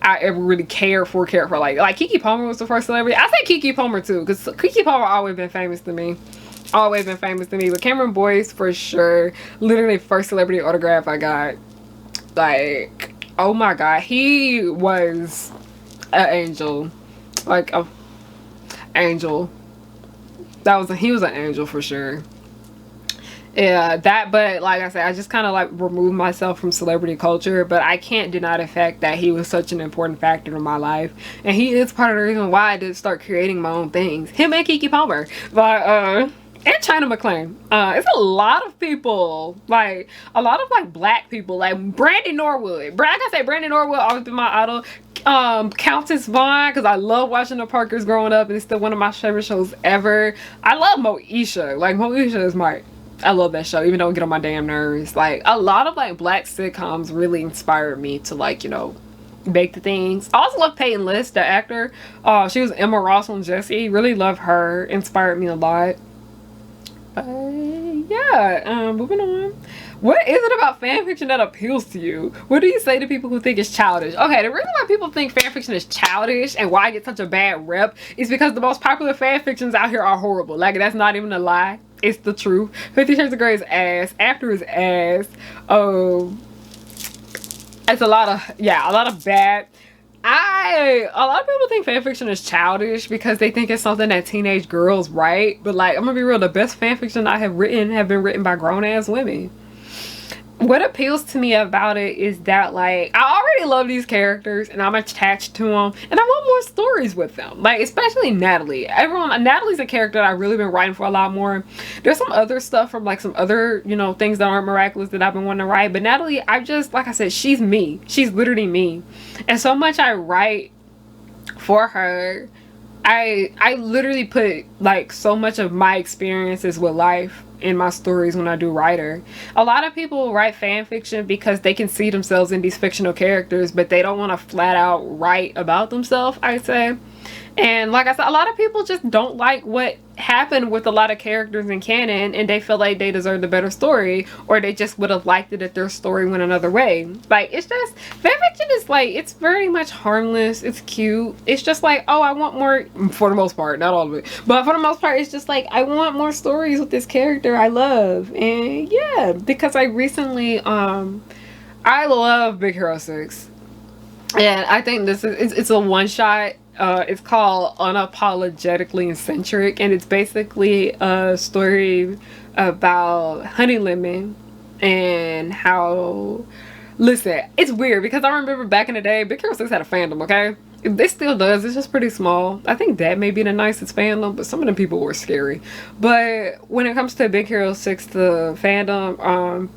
Speaker 2: I ever really cared for. Like Keke Palmer was the first celebrity. I say Keke Palmer too, because Keke Palmer always been famous to me. Always been famous to me. But Cameron Boyce for sure. Literally first celebrity autograph I got. Like, oh my god, he was an angel. Like a angel. He was an angel for sure. Yeah, but like I said, I just kind of like removed myself from celebrity culture, but I can't deny the fact that he was such an important factor in my life, and he is part of the reason why I did start creating my own things. Him and Keke Palmer, but and China McClain. It's a lot of people, like a lot of like black people, like Brandy Norwood. Like I say, Brandy Norwood always been my idol. Countess Vaughn, because I love watching the Parkers growing up, and it's still one of my favorite shows ever. I love Moesha. Like Moesha is I love that show, even though it get on my damn nerves. Like a lot of like black sitcoms really inspired me to like, you know, make the things. I also love Peyton List, the actor. She was Emma Ross on Jessie. Really love her. Inspired me a lot. Yeah, moving on. What is it about fanfiction that appeals to you? What do you say to people who think it's childish? Okay, the reason why people think fanfiction is childish and why I get such a bad rep is because the most popular fanfictions out here are horrible. Like, that's not even a lie. It's the truth. 50 Shades of Grey is ass. After is ass. It's a lot of bad. A lot of people think fanfiction is childish because they think it's something that teenage girls write. But like, I'm gonna be real, the best fanfiction I have been written by grown-ass women. What appeals to me about it is that like I already love these characters and I'm attached to them and I want more stories with them. Like especially Natalie. Natalie's a character that I've really been writing for a lot more. There's some other stuff from like some other, you know, things that aren't miraculous that I've been wanting to write. But Natalie, I just, like I said, she's me. She's literally me. And so much I write for her. I literally put like so much of my experiences with life in my stories when I do writer. A lot of people write fan fiction because they can see themselves in these fictional characters, but they don't want to flat out write about themselves, I'd say. And like I said, a lot of people just don't like what happened with a lot of characters in canon, and they feel like they deserve a better story, or they just would have liked it if their story went another way. Like, it's just, fanfiction is like, it's very much harmless, it's cute. It's just like, oh, I want more, for the most part, not all of it, but for the most part, it's just like, I want more stories with this character I love. And yeah, because I recently, I love Big Hero 6. And I think it's a one-shot. It's called Unapologetically Eccentric, and it's basically a story about Honey Lemon and how, listen, it's weird because I remember back in the day, Big Hero 6 had a fandom, okay? It still does, it's just pretty small. I think that may be the nicest fandom, but some of them people were scary. But when it comes to Big Hero 6, the fandom,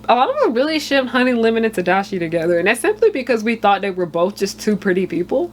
Speaker 2: a lot of them really shipped Honey Lemon and Tadashi together, and that's simply because we thought they were both just two pretty people.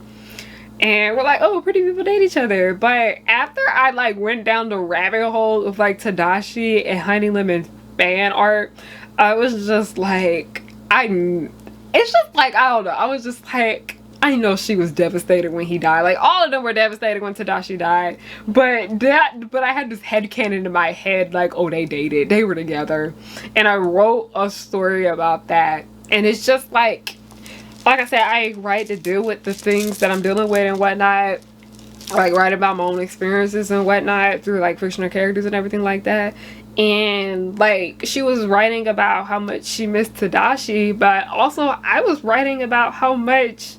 Speaker 2: And we're like, oh, pretty people date each other. But after I like went down the rabbit hole of like Tadashi and Honey Lemon fan art, I was just like, it's just like, I don't know. I was just like, I know she was devastated when he died. Like, all of them were devastated when Tadashi died. But I had this headcanon in my head, like, oh, they dated. They were together. And I wrote a story about that. And it's just like I said, I write to deal with the things that I'm dealing with and whatnot. Like, write about my own experiences and whatnot through, like, fictional characters and everything like that. And, like, she was writing about how much she missed Tadashi, but also I was writing about how much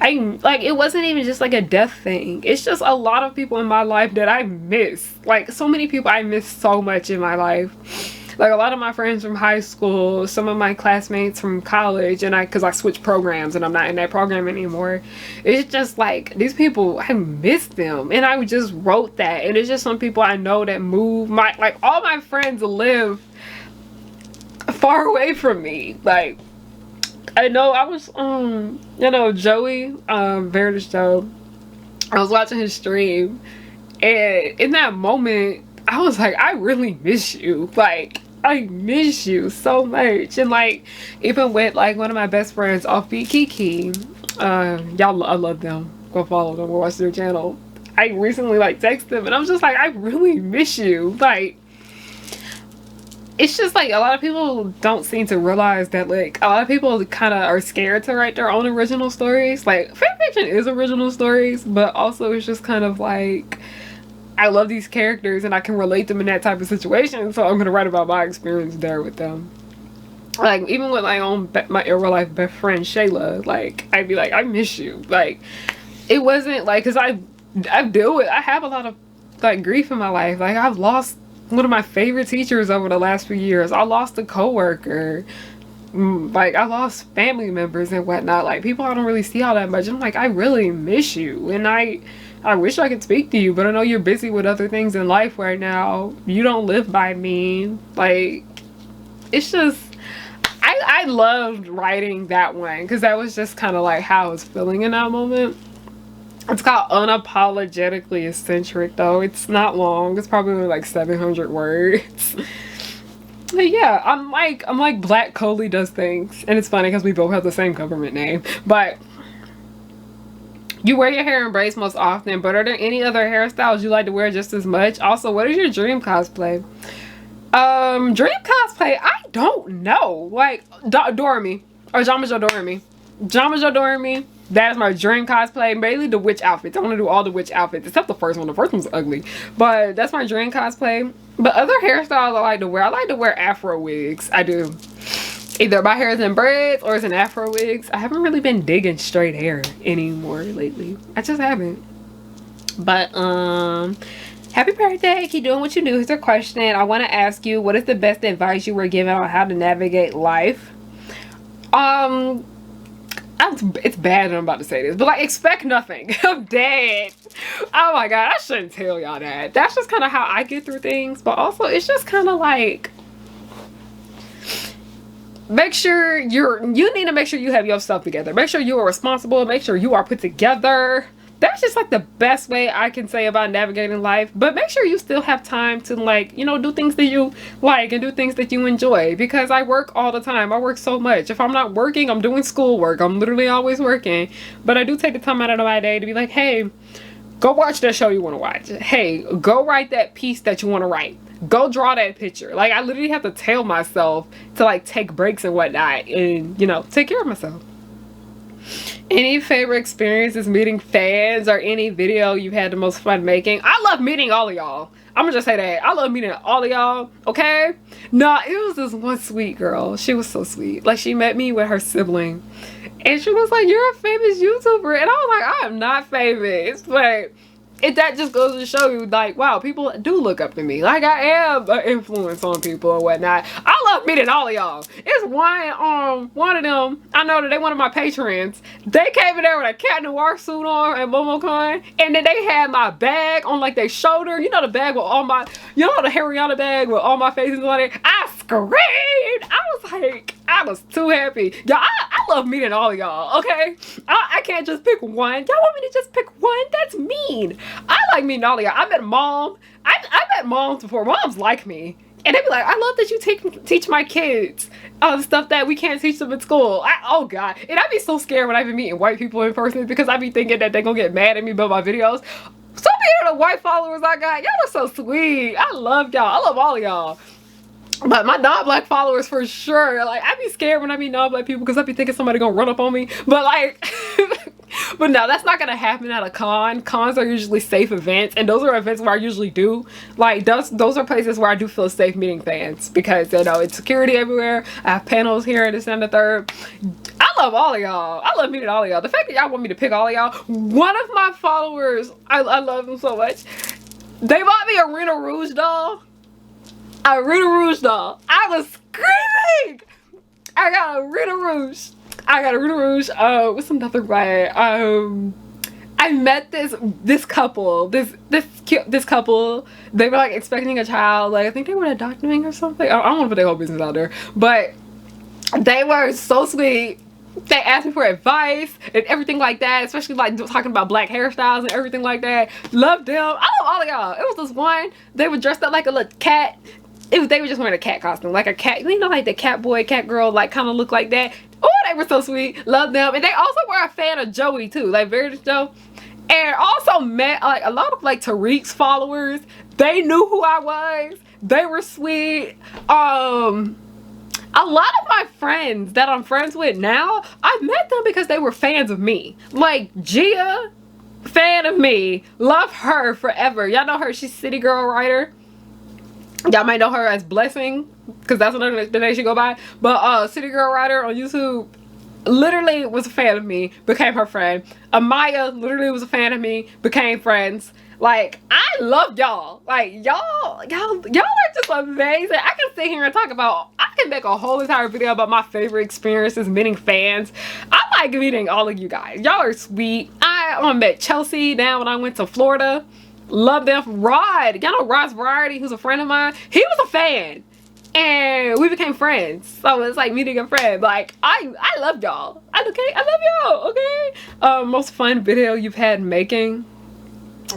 Speaker 2: it wasn't even just, like, a death thing. It's just a lot of people in my life that I miss. Like, so many people I miss so much in my life. Like, a lot of my friends from high school, some of my classmates from college, and because I switched programs and I'm not in that program anymore. It's just like, these people, I miss them. And I just wrote that. And it's just some people I know that move. Like, all my friends live far away from me. Like, I know I was, Joey, Veritas Joe, I was watching his stream. And in that moment, I was like, I really miss you. Like, I miss you so much. And like, even with like one of my best friends, Offbeat Kiki, y'all, I love them. Go follow them or watch their channel. I recently like texted them and I was just like, I really miss you. Like, it's just like a lot of people don't seem to realize that like a lot of people kind of are scared to write their own original stories. Like fanfiction is original stories, but also it's just kind of like I love these characters and I can relate them in that type of situation, so I'm gonna write about my experience there with them. Like even with my own my real life best friend Shayla, like I'd be like, I miss you. Like it wasn't like because I have a lot of like grief in my life. Like I've lost one of my favorite teachers over the last few years. I lost a coworker. Like I lost family members and whatnot. Like people I don't really see all that much. I'm like I really miss you, and I wish I could speak to you, but I know you're busy with other things in life right now. You don't live by me. Like it's just I loved writing that one because that was just kind of like how I was feeling in that moment. It's called Unapologetically Eccentric though. It's not long. It's probably only like 700 words. But yeah, I'm like Black Coley does things. And it's funny because we both have the same government name. But you wear your hair in braids most often, but are there any other hairstyles you like to wear just as much? Also, what is your dream cosplay? Dream cosplay, I don't know. Like Doremi or Jamajo Doremi. Jamajo Doremi. That is my dream cosplay. Mainly the witch outfits. I want to do all the witch outfits except the first one. The first one's ugly, but that's my dream cosplay. But other hairstyles I like to wear afro wigs. I do. Either my hair is in braids or it's in afro wigs. I haven't really been digging straight hair anymore lately. I just haven't. But happy birthday. Keep doing what you do. Here's a question. I want to ask you, what is the best advice you were given on how to navigate life? It's bad that I'm about to say this, but like expect nothing. I'm dead. Oh my god, I shouldn't tell y'all that. That's just kind of how I get through things, but also it's just kind of like make sure you need to make sure you have your stuff together. Make sure you are responsible. Make sure you are put together. That's just like the best way I can say about navigating life. But make sure you still have time to like, you know, do things that you like and do things that you enjoy. Because I work all the time. I work so much. If I'm not working, I'm doing schoolwork. I'm literally always working. But I do take the time out of my day to be like, hey, go watch that show you want to watch. Hey, go write that piece that you want to write. Go draw that picture. Like I literally have to tell myself to like take breaks and whatnot and, you know, take care of myself. Any favorite experiences meeting fans or any video you've had the most fun making? I love meeting all of y'all. I'm gonna just say that. I love meeting all of y'all, okay? Nah, it was this one sweet girl. She was so sweet. Like, she met me with her sibling. And she was like, you're a famous YouTuber. And I was like, I am not famous. But that just goes to show you, like, wow, people do look up to me. Like, I am an influence on people and whatnot. I love meeting all of y'all. It's one of them, I know that they one of my patrons. They came in there with a Cat Noir suit on at MomoCon, and then they had my bag on, like, their shoulder. You know the bag with all my, you know the Harriana bag with all my faces on it? I screamed. I was like, I was too happy. Y'all, I love meeting all of y'all, okay? I can't just pick one. Y'all want me to just pick one? That's mean. I like meeting all of y'all. I met mom. I met moms before. Moms like me. And they be like, I love that you teach my kids the stuff that we can't teach them in school. Oh God. And I be so scared when I be meeting white people in person because I be thinking that they gonna get mad at me about my videos. So many of the white followers I got, y'all are so sweet. I love y'all. I love all of y'all. But my non-black followers for sure, like I be scared when I meet non-black people because I be thinking somebody gonna run up on me. But like but no, that's not gonna happen at a con. Cons are usually safe events, and those are events where I usually do like those are places where I do feel safe meeting fans because you know it's security everywhere. I have panels here and this and the third. I love all of y'all. I love meeting all of y'all. The fact that y'all want me to pick all of y'all, one of my followers, I love them so much. They bought me a Rena Rouge doll. A Rena Rouge doll. I was screaming. I got a Rena Rouge. What's another way? I met this couple. This couple. They were like expecting a child. Like I think they were adopting or something. I don't want to put their whole business out there, but they were so sweet. They asked me for advice and everything like that, especially like talking about black hairstyles and everything like that. Love them. I love all of y'all. It was this one. They were dressed up like a little cat. They were just wearing a cat costume, like a cat, you know, like the cat boy, cat girl, like kind of look like that. Oh, they were so sweet. Love them. And they also were a fan of Joey too, like Veritas Joe. And also met like a lot of like Tariq's followers. They knew who I was. They were sweet. A lot of my friends that I'm friends with now, I met them because they were fans of me. Like Gia, fan of me, love her forever. Y'all know her, she's City Girl Writer. Y'all might know her as Blessing, because that's another the name she go by. But City Girl Writer on YouTube literally was a fan of me, became her friend. Amaya literally was a fan of me, became friends. Like, I love y'all. Like, y'all are just amazing. I can sit here and talk about, I can make a whole entire video about my favorite experiences meeting fans. I like meeting all of you guys. Y'all are sweet. I met Chelsea down when I went to Florida. Love them. Rod, y'all know Rod's Variety, who's a friend of mine. He was a fan. And we became friends. So it's like meeting a friend. Like, I love y'all. I love y'all, okay? Most fun video you've had making.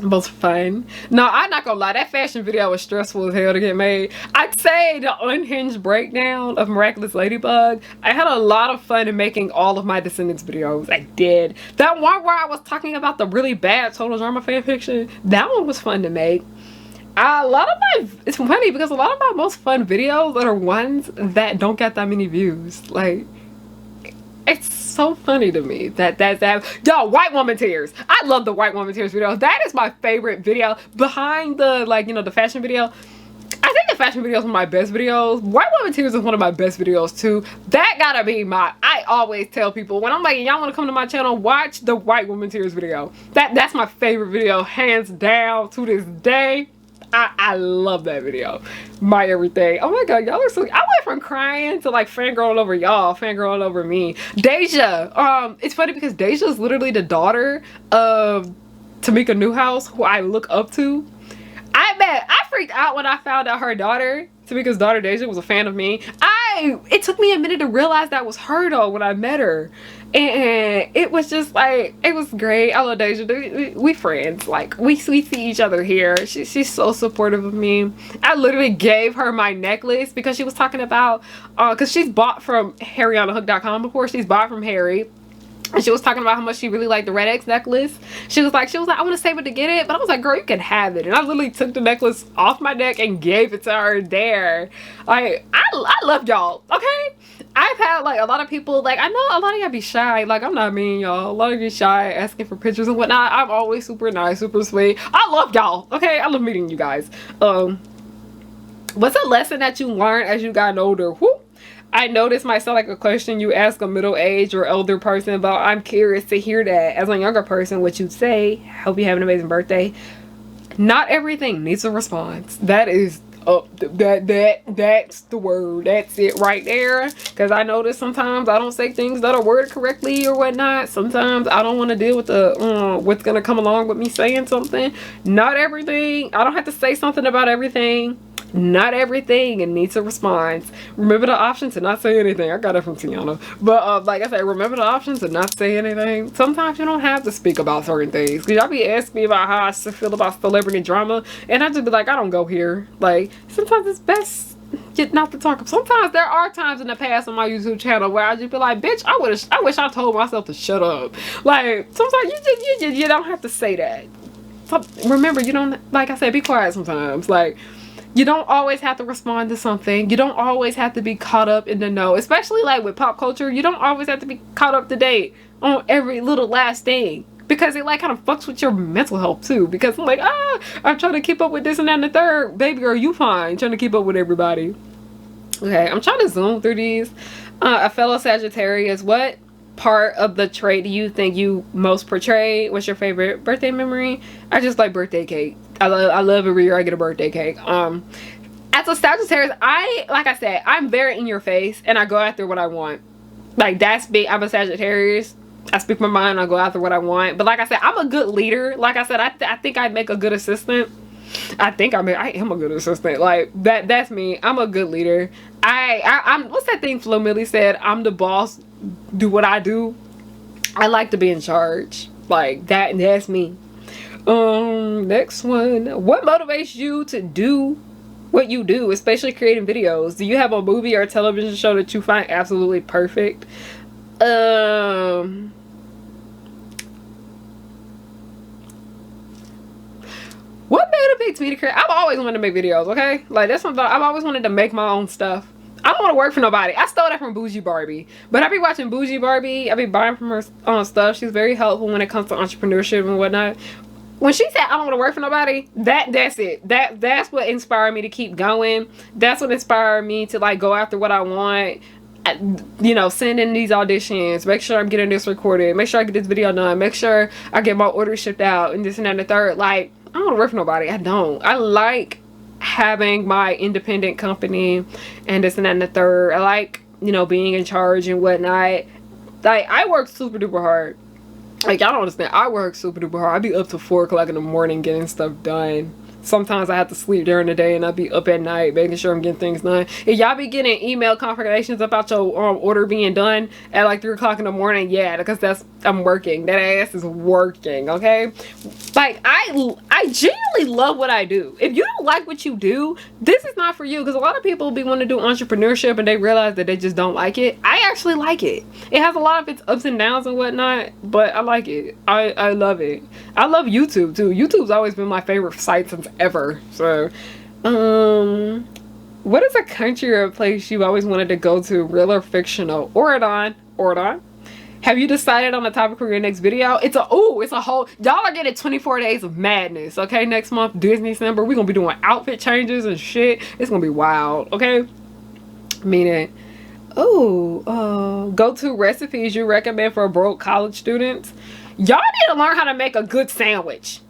Speaker 2: Most fun. No, I'm not gonna lie, that fashion video was stressful as hell to get made. I'd say the unhinged breakdown of Miraculous Ladybug. I had a lot of fun in making all of my Descendants videos. I did. That one where I was talking about the really bad Total Drama fanfiction, that one was fun to make. It's funny because a lot of my most fun videos are ones that don't get that many views. Like, it's so funny to me that yo, White Woman Tears. I love the White Woman Tears video. That is my favorite video behind the, like, you know, the fashion video. I think the fashion video is one of my best videos. White Woman Tears is one of my best videos too. That gotta be I always tell people when I'm like, y'all want to come to my channel, watch the White Woman Tears video. That's my favorite video, hands down, to this day. I love that video. My everything. Oh my god, y'all are so, I went from crying to like fangirling over y'all, fangirling over me. Deja, it's funny because Deja is literally the daughter of Tamika Newhouse, who I look up to. I freaked out when I found out her daughter, Tamika's daughter Deja, was a fan of me. It took me a minute to realize that was her though when I met her. And it was just like, it was great. I love Deja. We friends. Like, we see each other here. She's so supportive of me. I literally gave her my necklace because she was talking about, because she's bought from HarryOnTheHook.com before. She's bought from Harry. And she was talking about how much she really liked the Red X necklace. She was like, I want to save it to get it. But I was like, girl, you can have it. And I literally took the necklace off my neck and gave it to her there. Like, I love y'all, okay? I've had like a lot of people, like, I know a lot of y'all be shy. Like, I'm not mean, y'all. A lot of you shy asking for pictures and whatnot. I'm always super nice, super sweet. I love y'all, okay? I love meeting you guys. What's a lesson that you learned as you got older? Whoo! I know this might sound like a question you ask a middle-aged or elder person, but I'm curious to hear that. As a younger person, what you'd say, hope you have an amazing birthday. Not everything needs a response. That is, that's the word. That's it right there. Because I notice sometimes I don't say things that are worded correctly or whatnot. Sometimes I don't want to deal with the, what's going to come along with me saying something. Not everything. I don't have to say something about everything. Not everything and needs a response. Remember the option to not say anything. I got it from Tiana. But like I said, remember the option to not say anything. Sometimes you don't have to speak about certain things. Because y'all be asking me about how I feel about celebrity drama. And I just be like, I don't go here. Like, sometimes it's best not to talk. Sometimes there are times in the past on my YouTube channel where I just be like, bitch, I wish I told myself to shut up. Like, sometimes you don't have to say that. Remember, you don't, like I said, be quiet sometimes. Like, you don't always have to respond to something. You don't always have to be caught up in the know. Especially like with pop culture, you don't always have to be caught up to date on every little last thing. Because it like kind of fucks with your mental health too. Because I'm like, I'm trying to keep up with this and that and the third. Baby, are you fine? Trying to keep up with everybody. Okay, I'm trying to zoom through these. A fellow Sagittarius, what part of the trait do you think you most portray? What's your favorite birthday memory? I just like birthday cake. I love every year I get a birthday cake. As a Sagittarius, like I said, I'm very in your face and I go after what I want. Like, that's big. I'm a Sagittarius. I speak my mind. I go after what I want. But like I said, I'm a good leader. Like I said, I think I'd make a good assistant. I am a good assistant. Like, that's me. I'm a good leader. I'm what's that thing Flo Milli said? I'm the boss. Do what I do. I like to be in charge. Like, that's me. Next one. What motivates you to do what you do, especially creating videos? Do you have a movie or television show that you find absolutely perfect? What motivates me to create? I've always wanted to make videos, okay? Like, that's something I've always wanted to make my own stuff. I don't want to work for nobody. I stole that from Bougie Barbie. But I be watching Bougie Barbie. I be buying from her stuff. She's very helpful when it comes to entrepreneurship and whatnot. When she said I don't want to work for nobody, that's it. That's what inspired me to keep going. That's what inspired me to like go after what I want. You know, send in these auditions, make sure I'm getting this recorded, make sure I get this video done, make sure I get my order shipped out, and this and that and the third. Like, I don't want to work for nobody. I don't. I like having my independent company and this and that and the third. I like, you know, being in charge and whatnot. Like, I work super duper hard. Like, y'all don't understand. I work super duper hard. I be up to 4 o'clock in the morning getting stuff done. Sometimes I have to sleep during the day and I be up at night making sure I'm getting things done. If y'all be getting email confirmations about your order being done at like 3 o'clock in the morning, yeah, because I'm working. That ass is working, okay? Like, I genuinely love what I do. If you don't like what you do, this is not for you, because a lot of people be wanting to do entrepreneurship and they realize that they just don't like it. I actually like it. It has a lot of its ups and downs and whatnot, but I like it. I love it. I love YouTube too. YouTube's always been my favorite site since ever. So, what is a country or a place you've always wanted to go to, real or fictional? Oregon. Have you decided on the topic for your next video? It's a whole, y'all are getting 24 days of madness, okay? Next month, Disney December, we're gonna be doing outfit changes and shit. It's gonna be wild, okay? Meaning, go-to recipes you recommend for broke college students. Y'all need to learn how to make a good sandwich.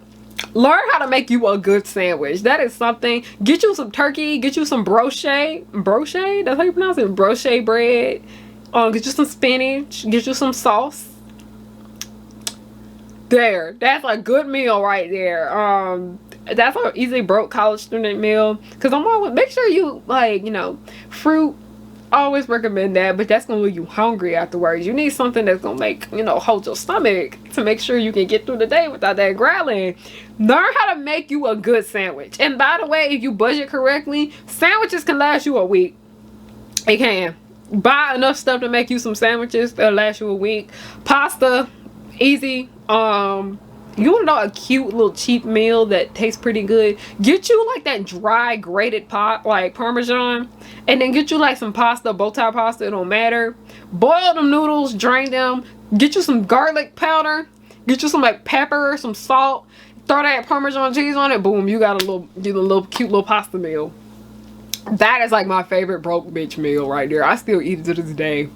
Speaker 2: Learn how to make you a good sandwich. That is something. Get you some turkey, get you some brochet, that's how you pronounce it, brochet bread. Get you some spinach, get you some sauce. There, that's a good meal right there. That's an easy broke college student meal. Cause I'm always, make sure you like, you know, fruit. I always recommend that, but that's gonna leave you hungry afterwards. You need something that's gonna make, you know, hold your stomach to make sure you can get through the day without that growling. Learn how to make you a good sandwich. And by the way, if you budget correctly, sandwiches can last you a week. It can. Buy enough stuff to make you some sandwiches that'll last you a week. Pasta, easy. You want to know a cute little cheap meal that tastes pretty good? Get you like that dry grated pot, like Parmesan, and then get you like some pasta, bow tie pasta, it don't matter. Boil them noodles, drain them, get you some garlic powder, get you some like pepper, some salt, throw that Parmesan cheese on it, boom, you got a little cute little pasta meal. That is like my favorite broke bitch meal right there. I still eat it to this day.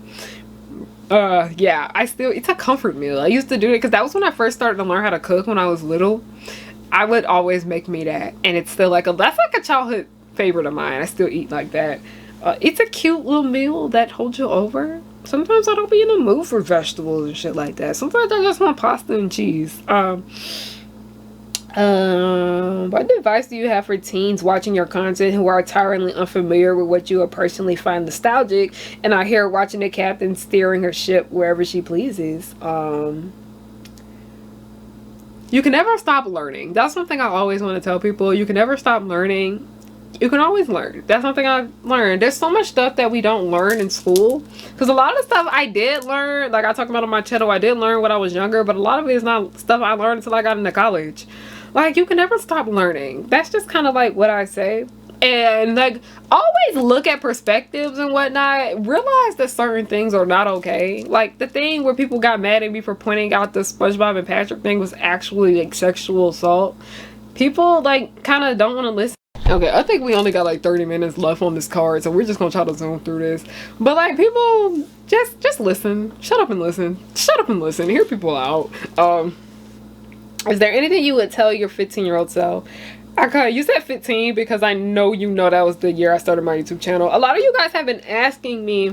Speaker 2: Yeah, it's a comfort meal. I used to do it because that was when I first started to learn how to cook when I was little. I would always make me that, and it's still like that's like a childhood favorite of mine. I still eat like that. It's a cute little meal that holds you over. Sometimes I don't be in the mood for vegetables and shit like that. Sometimes I just want pasta and cheese. What advice do you have for teens watching your content who are entirely unfamiliar with what you would personally find nostalgic and are here watching the captain steering her ship wherever she pleases? You can never stop learning. That's something I always want to tell people. You can never stop learning. You can always learn. That's something I've learned. There's so much stuff that we don't learn in school. Because a lot of stuff I did learn, like I talk about on my channel, I did learn when I was younger, but a lot of it is not stuff I learned until I got into college. Like, you can never stop learning. That's just kind of like what I say. And like, always look at perspectives and whatnot. Realize that certain things are not okay. Like the thing where people got mad at me for pointing out the SpongeBob and Patrick thing was actually like sexual assault. People like kind of don't want to listen. Okay, I think we only got like 30 minutes left on this card, so we're just gonna try to zoom through this. But like, people just listen. Shut up and listen. Shut up and listen. Hear people out. Is there anything you would tell your 15-year-old self? Okay, you said 15 because I know you know that was the year I started my YouTube channel. A lot of you guys have been asking me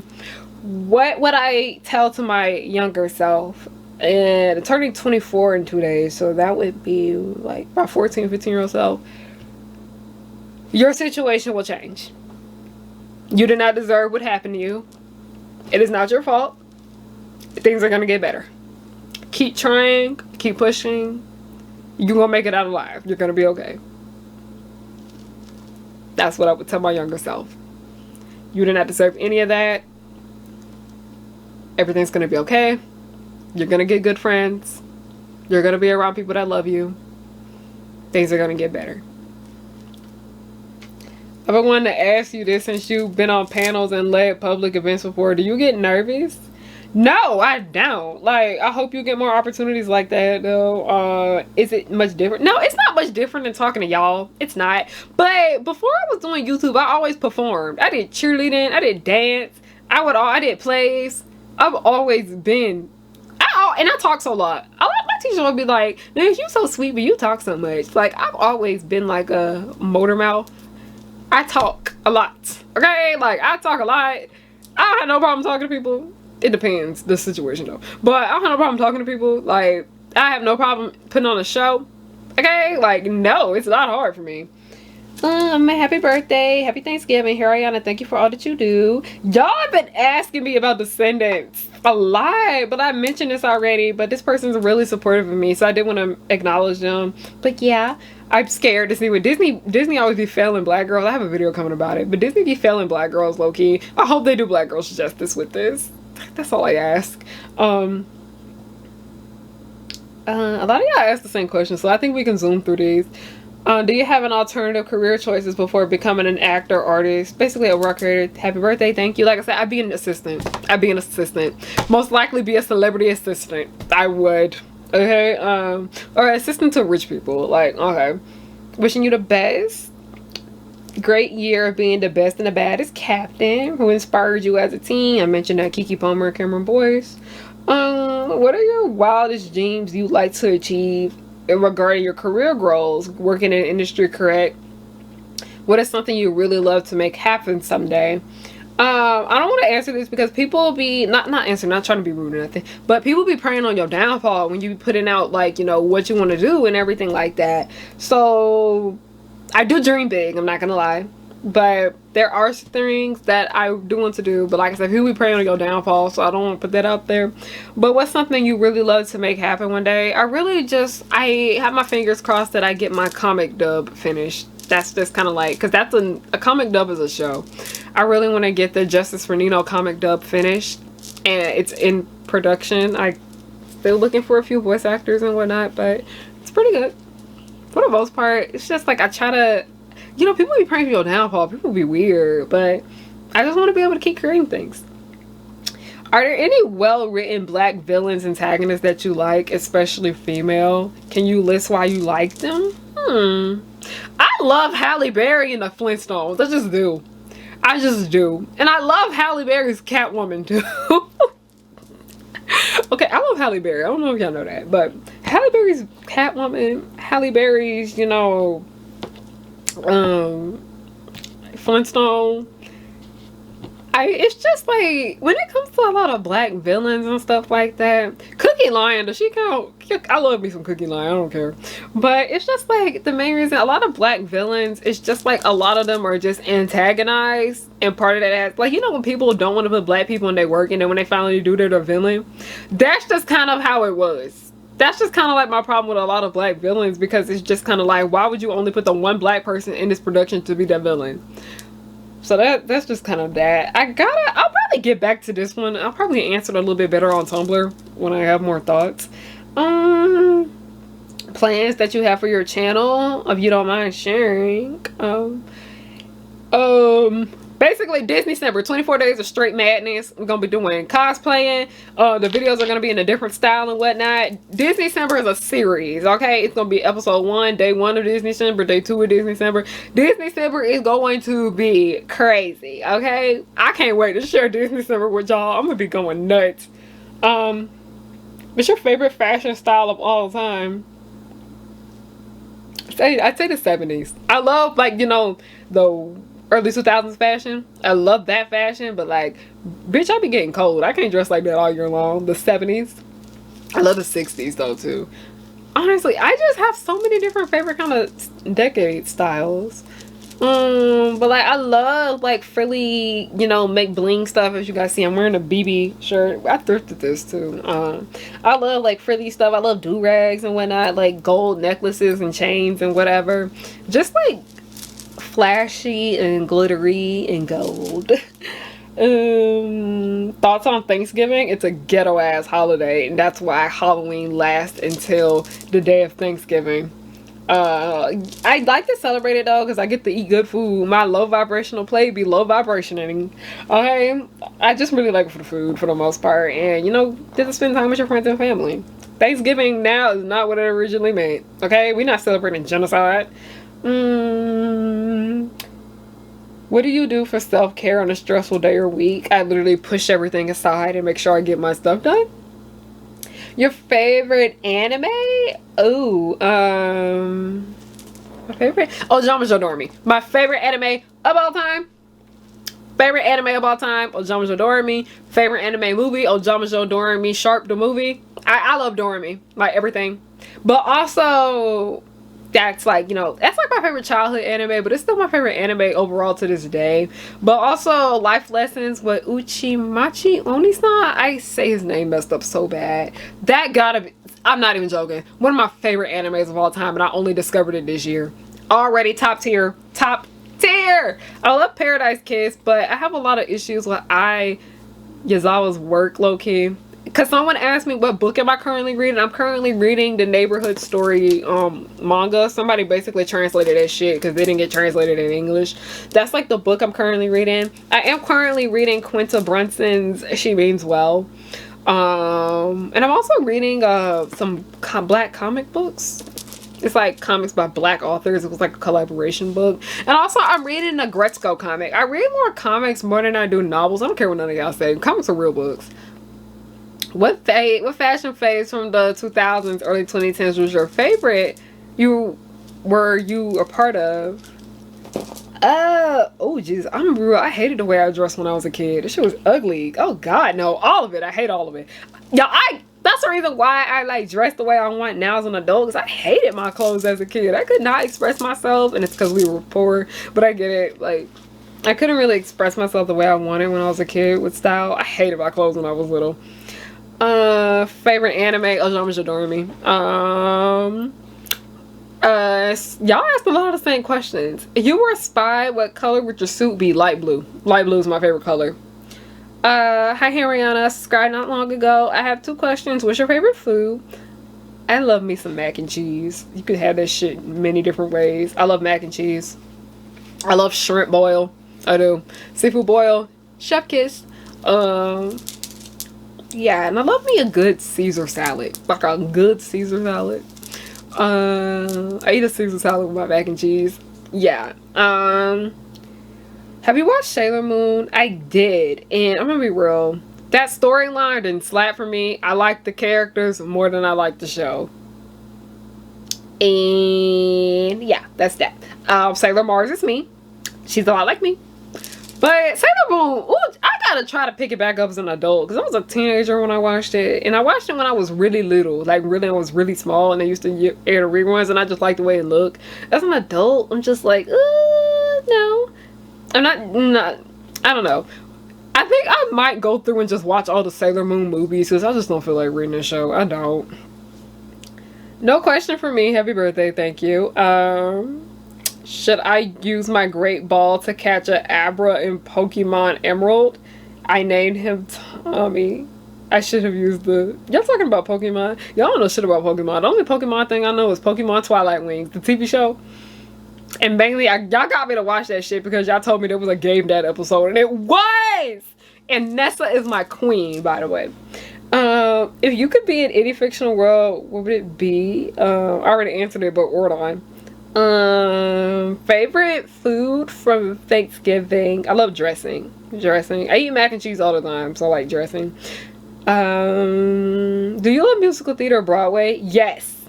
Speaker 2: what would I tell to my younger self. And I'm turning 24 in 2 days, so that would be like my 14, 15-year-old self. Your situation will change. You did not deserve what happened to you. It is not your fault. Things are going to get better. Keep trying. Keep pushing. You're going to make it out alive. You're going to be okay. That's what I would tell my younger self. You did not deserve any of that. Everything's going to be okay. You're going to get good friends. You're going to be around people that love you. things are gonna get better. I've been wanting to ask you this since you've been on panels and led public events before. Do you get nervous? No, I don't. Like, I hope you get more opportunities like that, though. Is it much different? No, it's not much different than talking to y'all. It's not. But before I was doing YouTube, I always performed. I did cheerleading. I did dance. I did plays. I've always been. And I talk so a lot. My teacher would be like, "Man, you so sweet, but you talk so much." Like, I've always been like a motor mouth. I talk a lot. Okay? Like, I talk a lot. I don't have no problem talking to people. It depends the situation though. But I don't have no problem talking to people. Like, I have no problem putting on a show. Okay? Like, no, it's not hard for me. Happy birthday, happy Thanksgiving, Ariana. Thank you for all that you do. Y'all have been asking me about descendants a lot, but I mentioned this already. But this person's really supportive of me, so I did want to acknowledge them. But yeah, I'm scared to see what Disney always be failing black girls. I have a video coming about it, but Disney be failing black girls low key. I hope they do black girls justice with this. That's all I ask. A lot of y'all asked the same question, so I think we can zoom through these. Do you have an alternative career choices before becoming an actor, artist, basically a record? Happy birthday, thank you. Like I said, I'd be an assistant. Most likely be a celebrity assistant. I would. Okay, or assistant to rich people. Like, okay. Wishing you the best. Great year of being the best and the baddest captain. Who inspired you as a teen? I mentioned that Keke Palmer and Cameron Boyce. What are your wildest dreams you'd like to achieve regarding your career goals? Working in industry, correct? What is something you really love to make happen someday? I don't want to answer this because people be not trying to be rude or nothing, but people be preying on your downfall when you be putting out, like, you know, what you want to do and everything like that. So I do dream big, I'm not gonna lie, but there are things that I do want to do. But like I said, people be preying on your downfall, so I don't want to put that out there. But what's something you really love to make happen one day? I have my fingers crossed that I get my comic dub finished. That's just kind of like, because that's a comic dub is a show. I really want to get the Justice for Nino comic dub finished, and it's in production. I still looking for a few voice actors and whatnot, but it's pretty good for the most part. It's just like I try to, you know, people be praying for your downfall. People be weird, but I just want to be able to keep creating things. Are there any well-written black villains, antagonists that you like, especially female? Can you list why you like them? I love Halle Berry in the Flintstones. I just do. And I love Halle Berry's Catwoman too. Okay, I love Halle Berry. I don't know if y'all know that, but Halle Berry's Catwoman, Halle Berry's, you know, Flintstone. It's just like, when it comes to a lot of black villains and stuff like that, Cookie Lion, does she count? I love me some Cookie Lion, I don't care. But it's just like, the main reason, a lot of black villains, it's just like a lot of them are just antagonized. And part of that, like, you know, when people don't want to put black people in their work, and then when they finally do, they're the villain. That's just kind of how it was. That's just kind of like my problem with a lot of black villains, because it's just kind of like, why would you only put the one black person in this production to be the villain? So that's just kind of that. I'll probably get back to this one. I'll probably answer it a little bit better on Tumblr when I have more thoughts. Plans that you have for your channel, if you don't mind sharing. Basically, Disney December, 24 days of straight madness. We're gonna be doing cosplaying. The videos are gonna be in a different style and whatnot. Disney December is a series, okay? It's gonna be episode 1, day 1 of Disney December, day 2 of Disney December. Disney December is going to be crazy, okay? I can't wait to share Disney December with y'all. I'm gonna be going nuts. What's your favorite fashion style of all time? I'd say the 70s. I love, like, you know, the early 2000s fashion. I love that fashion, but like, bitch, I be getting cold. I can't dress like that all year long. The 70s. I love the 60s though too. Honestly, I just have so many different favorite kind of decade styles. But like, I love like frilly, you know, make bling stuff. As you guys see, I'm wearing a BB shirt. I thrifted this too. I love like frilly stuff. I love do-rags and whatnot, like gold necklaces and chains and whatever. Just like flashy and glittery and gold. Thoughts on Thanksgiving? It's a ghetto ass holiday, and that's why Halloween lasts until the day of Thanksgiving. I like to celebrate it though because I get to eat good food. My low vibrational plate be low vibrationing. Okay, I just really like it for the food for the most part, and get to spend time with your friends and family. Thanksgiving now is not what it originally meant. Okay, we're not celebrating genocide. What do you do for self-care on a stressful day or week? I literally push everything aside and make sure I get my stuff done. Your favorite anime? Oh, my favorite? Oh, Ojama Jodormi. My favorite anime of all time. Favorite anime of all time, Ojama Jodormi. Favorite anime movie, Ojama Jodormi, Sharp the movie. I love Doremi, like everything. But also, that's like, that's like my favorite childhood anime, but it's still my favorite anime overall to this day. But also, life lessons with Uchimachi Onisan. I say his name messed up so bad. That gotta be, I'm not even joking, one of my favorite animes of all time, and I only discovered it this year. Already top tier. Top tier! I love Paradise Kiss, but I have a lot of issues with Yazawa's work, low-key. Because someone asked me what book am I currently reading. I'm currently reading the Neighborhood Story manga. Somebody basically translated that shit because they didn't get translated in English. That's like the book I'm currently reading. I am currently reading Quinta Brunson's She Means Well. And I'm also reading some black comic books. It's like comics by black authors. It was like a collaboration book. And also I'm reading a Gretzko comic. I read more comics more than I do novels. I don't care what none of y'all say. Comics are real books. What fashion phase from the 2000s, early 2010s was your favorite? Were you a part of? Oh jeez, I'm real. I hated the way I dressed when I was a kid. This shit was ugly. Oh god, no, all of it. I hate all of it. Yeah, that's the reason why I like dress the way I want now as an adult, because I hated my clothes as a kid. I could not express myself, and it's because we were poor, but I get it. Like, I couldn't really express myself the way I wanted when I was a kid with style. I hated my clothes when I was little. Favorite anime, Ojama Jodormi. Y'all asked a lot of the same questions. If you were a spy, what color would your suit be? Light blue. Light blue is my favorite color. Hi Ariana, I subscribed not long ago. I have 2 questions. What's your favorite food? I love me some mac and cheese. You could have that shit many different ways. I love mac and cheese. I love shrimp boil. I do. Seafood boil. Chef kiss. Yeah, and I love me a good Caesar salad. Like a good Caesar salad. I eat a Caesar salad with my mac and cheese. Yeah. Have you watched Sailor Moon? I did, and I'm gonna be real. That storyline didn't slap for me. I like the characters more than I like the show. And yeah, that's that. Sailor Mars is me. She's a lot like me. But Sailor Moon, ooh, I gotta try to pick it back up as an adult, because I was a teenager when I watched it, and I watched it when I was really little, like really, I was really small, and they used to air the reruns, and I just liked the way it looked. As an adult, I'm just like, no, I'm not. I don't know. I think I might go through and just watch all the Sailor Moon movies, because I just don't feel like reading the show. I don't. No question for me. Happy birthday, thank you. Should I use my great ball to catch an Abra in Pokemon Emerald? I named him Tommy. I should have used the... Y'all talking about Pokemon? Y'all don't know shit about Pokemon. The only Pokemon thing I know is Pokemon Twilight Wings, the TV show. And mainly, y'all got me to watch that shit because y'all told me there was a Game Dad episode, and it was! And Nessa is my queen, by the way. If you could be in any fictional world, what would it be? I already answered it, but Ordon. Favorite food from Thanksgiving. I love dressing. I eat mac and cheese all the time, so I like dressing. Do you love musical theater or Broadway? Yes.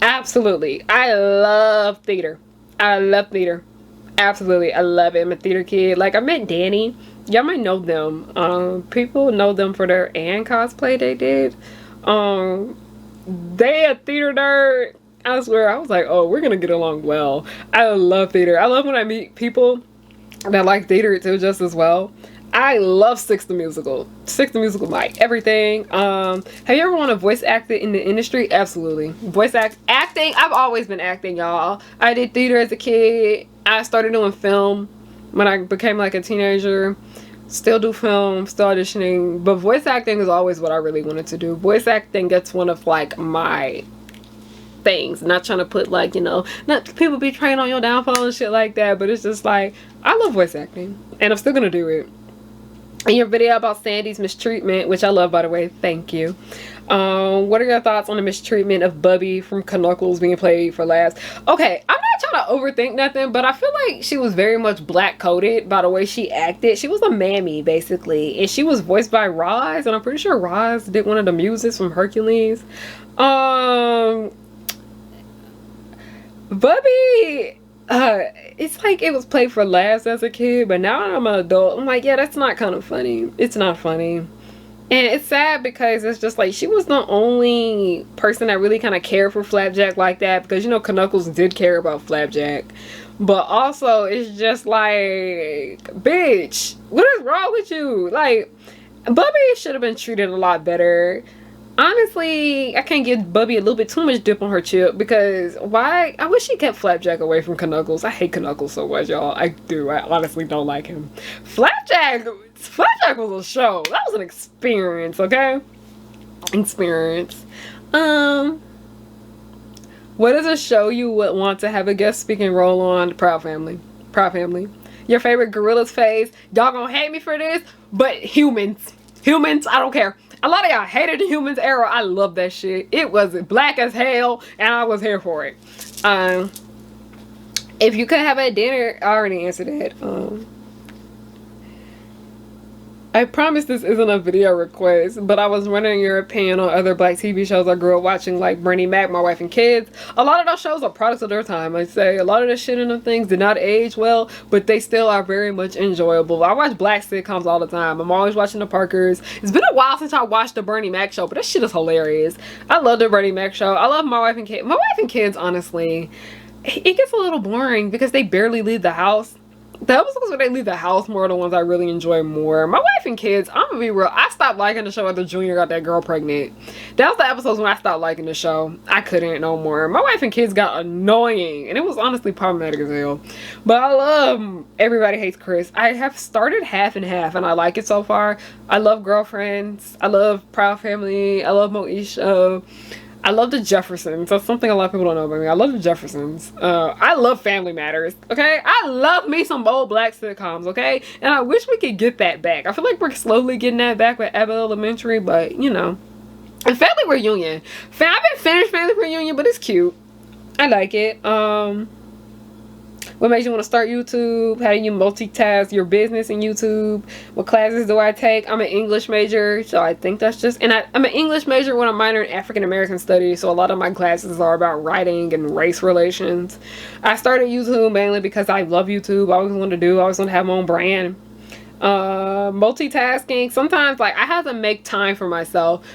Speaker 2: Absolutely. I love theater. Absolutely. I love it. I'm a theater kid. Like, I met Danny. Y'all might know them. People know them for their Anne cosplay they did. They a theater nerd. I swear, I was like, oh, we're gonna get along well. I love theater. I love when I meet people that like theater too just as well. I love Six the Musical. Six the Musical, my everything. Have you ever wanted to voice act in the industry? Absolutely. Voice acting, I've always been acting, y'all. I did theater as a kid. I started doing film when I became like a teenager. Still do film, still auditioning. But voice acting is always what I really wanted to do. Voice acting gets one of like my things. Not trying to put like, you know, not people be training on your downfall and shit like that, but it's just like, I love voice acting and I'm still gonna do it. And your video about Sandy's mistreatment, which I love, by the way, thank you. What are your thoughts on the mistreatment of Bubby from Knuckles being played for last? Okay, I'm not trying to overthink nothing, but I feel like she was very much black coded by the way she acted. She was a mammy basically, and she was voiced by Roz, and I'm pretty sure Roz did one of the muses from Hercules. Bubby, it's like it was played for laughs as a kid, but now I'm an adult, I'm like, yeah, that's not kind of funny. It's not funny. And it's sad because it's just like she was the only person that really kind of cared for Flapjack like that, because you know Knuckles did care about Flapjack. But also it's just like, bitch, what is wrong with you? Like, Bubby should have been treated a lot better. Honestly, I can't give Bubby a little bit too much dip on her chip, because why? I wish she kept Flapjack away from Knuckles. I hate Knuckles so much, y'all. I do. I honestly don't like him. Flapjack was a show. That was an experience, okay? Experience. What is a show you would want to have a guest speaking role on? Proud Family. Proud Family. Your favorite Gorillas phase? Y'all gonna hate me for this, but Humans. Humans, I don't care. A lot of y'all hated the Humans era. I love that shit. It was black as hell, and I was here for it. If you could have a dinner, I already answered that. I promise this isn't a video request, but I was wondering your opinion on other black TV shows I grew up watching, like Bernie Mac, My Wife and Kids. A lot of those shows are products of their time. I'd say a lot of the shit in them things did not age well, but they still are very much enjoyable. I watch black sitcoms all the time. I'm always watching the Parkers. It's been a while since I watched the Bernie Mac show, but that shit is hilarious. I love the Bernie Mac show. I love My Wife and Kids. My Wife and Kids, honestly, it gets a little boring because they barely leave the house. The episodes where they leave the house more are the ones I really enjoy more. My Wife and Kids, I'm gonna be real, I stopped liking the show after Junior got that girl pregnant. That was the episodes when I stopped liking the show. I couldn't no more. My Wife and Kids got annoying, and it was honestly problematic as hell. But I love Everybody Hates Chris. I have started half and half, and I like it so far. I love Girlfriends. I love Proud Family. I love Moesha. I love the Jeffersons. That's something a lot of people don't know about me. I love the Jeffersons. I love Family Matters, okay? I love me some old black sitcoms, okay? And I wish we could get that back. I feel like we're slowly getting that back with Abbott Elementary, but, you know. And Family Reunion. I haven't finished Family Reunion, but it's cute. I like it. What makes you want to start YouTube? How do you multitask your business in YouTube? What classes do I take? I'm an English major, so I think that's just... And I'm an English major when I'm minor in African American studies, so a lot of my classes are about writing and race relations. I started YouTube mainly because I love YouTube. I always wanted to do. I always want to have my own brand. Multitasking. Sometimes, like, I have to make time for myself.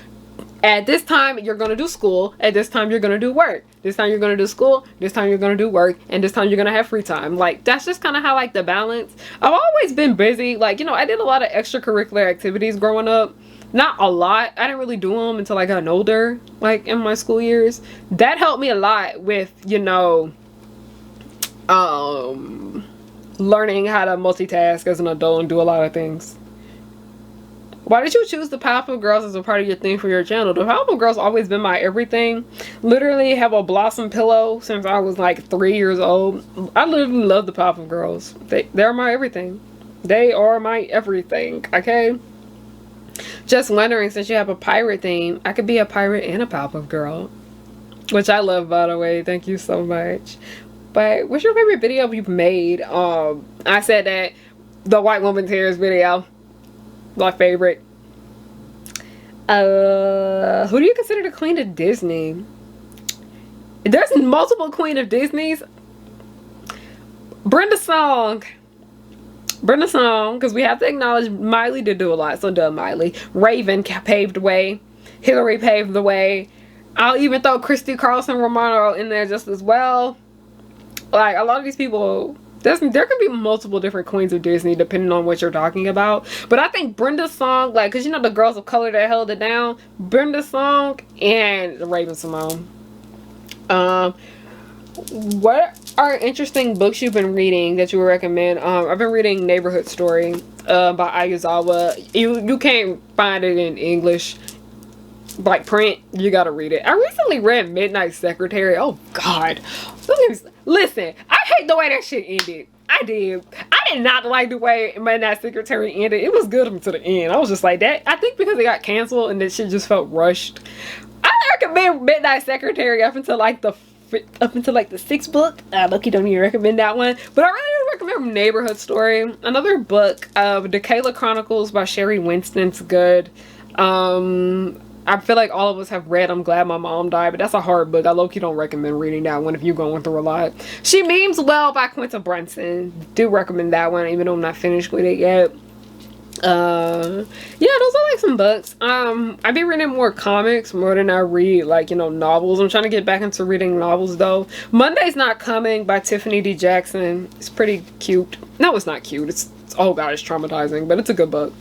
Speaker 2: At this time, you're going to do school. At this time, you're going to do work. This time, you're going to do school. This time, you're going to do work. And this time, you're going to have free time. Like, that's just kind of how, like, the balance. I've always been busy. Like, you know, I did a lot of extracurricular activities growing up. Not a lot. I didn't really do them until I got older, like, in my school years. That helped me a lot with, you know, learning how to multitask as an adult and do a lot of things. Why did you choose the Powerpuff Girls as a part of your thing for your channel? The Powerpuff Girls always been my everything. Literally have a Blossom pillow since I was like 3 years old. I literally love the Powerpuff Girls. They're my everything. They are my everything, okay? Just wondering, since you have a pirate theme, I could be a pirate and a Powerpuff Girl. Which I love, by the way. Thank you so much. But what's your favorite video you've made? I said that the White Woman Tears video. My favorite. Who do you consider the Queen of Disney? There's multiple Queen of Disneys. Brenda Song. Brenda Song, because we have to acknowledge Miley did do a lot. So did Miley. Raven paved the way. Hillary paved the way. I'll even throw Christy Carlson Romano in there just as well. Like, a lot of these people... There can be multiple different Queens of Disney depending on what you're talking about. But I think Brenda's song, like, because you know the girls of color that held it down, Brenda's song and Raven Simone. What are interesting books you've been reading that you would recommend? I've been reading Neighborhood Story by Ayazawa. You can't find it in English. like print, you gotta read it. I recently read Midnight Secretary. Oh God, listen, I hate the way that shit ended. I did not like the way Midnight Secretary ended. It was good until the end. I was just like that. I think because it got canceled and that shit just felt rushed. I recommend Midnight Secretary up until like the sixth book. Loki don't even recommend that one, but I really recommend Neighborhood Story. Another book, The Kayla Chronicles by Sherry Winston's good. I feel like all of us have read I'm Glad My Mom Died, but that's a hard book. I low-key don't recommend reading that one if you're going through a lot. She Means Well by Quinta Brunson. Do recommend that one, even though I'm not finished with it yet. Yeah, those are like some books. I've been reading more comics more than I read, like, you know, novels. I'm trying to get back into reading novels though. Monday's Not Coming by Tiffany D. Jackson. It's pretty cute. No, it's not cute. It's oh god, it's traumatizing, but it's a good book.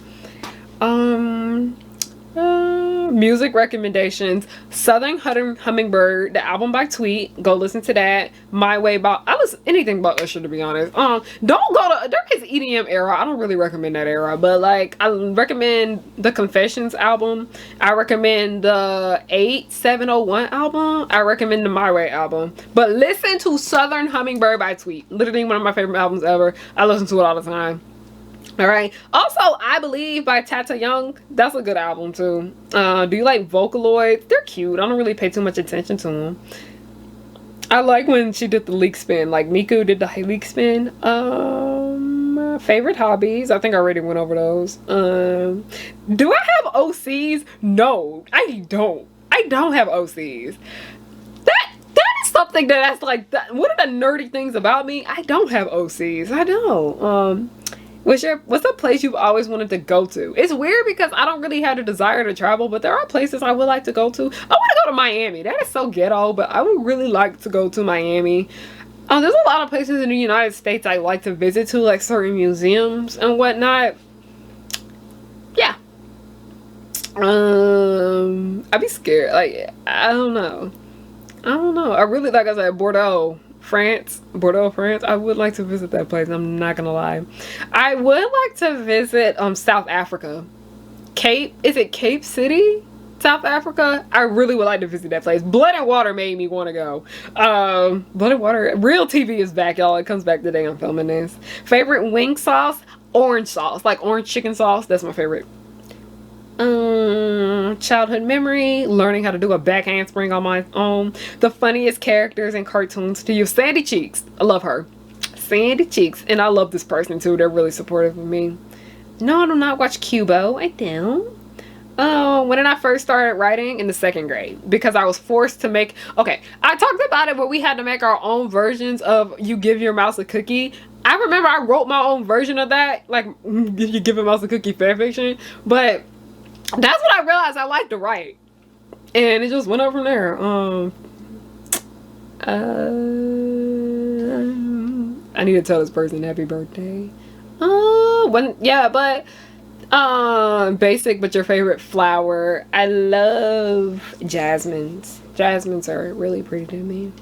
Speaker 2: Music recommendations: Southern Hummingbird, the album by Tweet. Go listen to that. My Way by, I listen anything but Usher, to be honest. Don't go to, there is EDM era. I don't really recommend that era, but like I recommend the Confessions album. I recommend the 8701 album. I recommend the My Way album. But listen to Southern Hummingbird by Tweet. Literally one of my favorite albums ever. I listen to it all the time. All right. Also, I Believe by Tata Young. That's a good album too. Do you like Vocaloid? They're cute. I don't really pay too much attention to them. I like when she did the leak spin. Like Miku did the leak spin. Favorite hobbies. I think I already went over those. Do I have OCs? No, I don't. I don't have OCs. That is something that's like that. One of the nerdy things about me. I don't have OCs. I don't. What's the place you've always wanted to go to? It's weird because I don't really have the desire to travel, but there are places I would like to go to. I want to go to Miami. That is so ghetto, but I would really like to go to Miami. There's a lot of places in the United States I like to visit to, like certain museums and whatnot. Yeah. I'd be scared. Like, I don't know. I really, like I said, Bordeaux, France. I would like to visit that place. I'm not gonna lie. I would like to visit South Africa. Is it Cape City, South Africa? I really would like to visit that place. Blood and Water made me want to go. Blood and Water, Real TV is back, y'all. It comes back the day I'm filming this. Favorite wing sauce? Orange sauce, like orange chicken sauce. That's my favorite. Childhood memory: learning how to do a back handspring on my own. The funniest characters in cartoons to you: Sandy Cheeks. I love her. Sandy Cheeks. And I love this person too. They're really supportive of me. No, I do not watch Cubo. I don't. When did I first started writing? In the 2nd grade, because I was forced to make, okay, I talked about it, but we had to make our own versions of You Give Your Mouse a Cookie. I remember I wrote my own version of that, like You Give a Mouse a Cookie fanfiction, but that's what I realized I like to write, and it just went up from there. I need to tell this person happy birthday. Basic, but your favorite flower? I love jasmines. Jasmines are really pretty to me.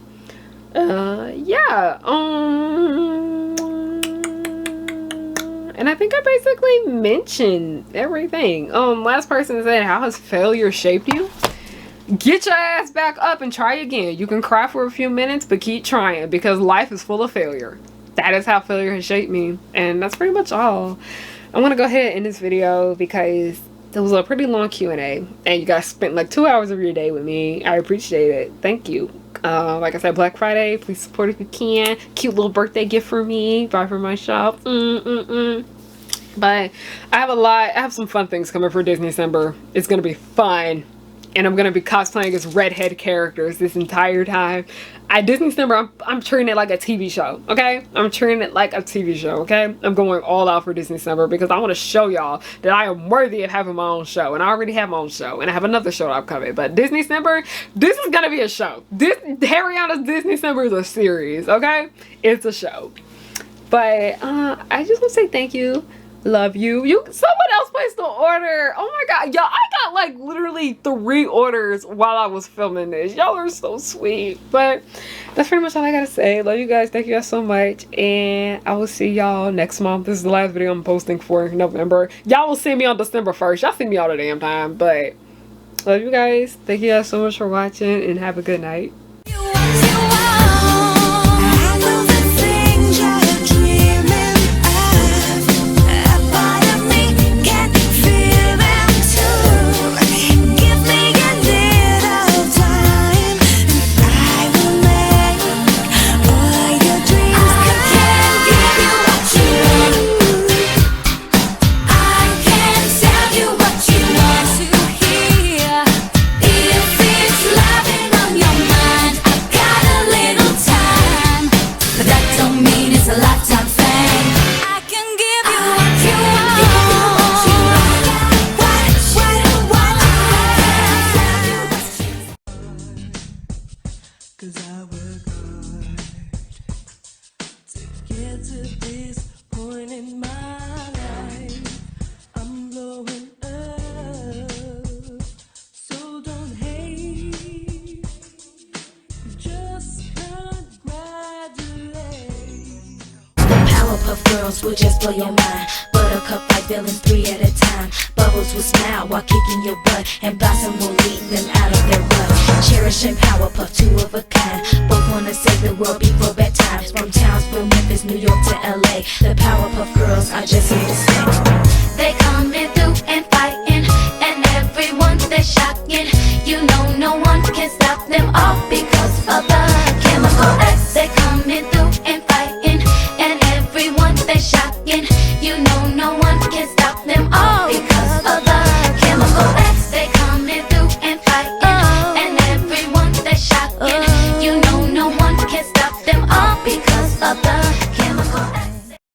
Speaker 2: And I think I basically mentioned everything. Last person said, how has failure shaped you? Get your ass back up and try again. You can cry for a few minutes, but keep trying, because life is full of failure. That is how failure has shaped me. And that's pretty much all. I want to go ahead and end this video because it was a pretty long Q&A. And you guys spent like 2 hours of your day with me. I appreciate it. Thank you. Like I said, Black Friday, please support if you can. Cute little birthday gift for me. Buy from my shop. But I have some fun things coming for Disney December. It's gonna be fun, and I'm gonna be cosplaying as redhead characters this entire time. At Disney December, I'm treating it like a TV show, okay? I'm treating it like a TV show, okay? I'm going all out for Disney December because I want to show y'all that I am worthy of having my own show, and I already have my own show, and I have another show upcoming. But Disney December, this is gonna be a show. This Harriana's Disney December is a series, okay? It's a show. But I just want to say thank you. Love you. Someone else placed the order. Oh my god, y'all, I got like literally 3 orders while I was filming this. Y'all are so sweet. But that's pretty much all I gotta say. Love you guys. Thank you guys so much, and I will see y'all next month. This is the last video I'm posting for November. Y'all will see me on December 1st. Y'all see me all the damn time, but Love you guys. Thank you guys so much for watching, and have a good night.
Speaker 3: Cause I work hard to get to this point in my life. I'm blowing up, so don't hate, just congratulate.
Speaker 4: Powerpuff Girls will just blow your mind. Buttercup like villains 3 at a time. Bubbles will smile while kicking your butt, and Blossom will lead them out of their rut. Cherish and Powerpuff, 2 of a kind. Both wanna save the world before bedtime. From Townsville, Memphis, New York to LA, the Powerpuff Girls are just here to stay.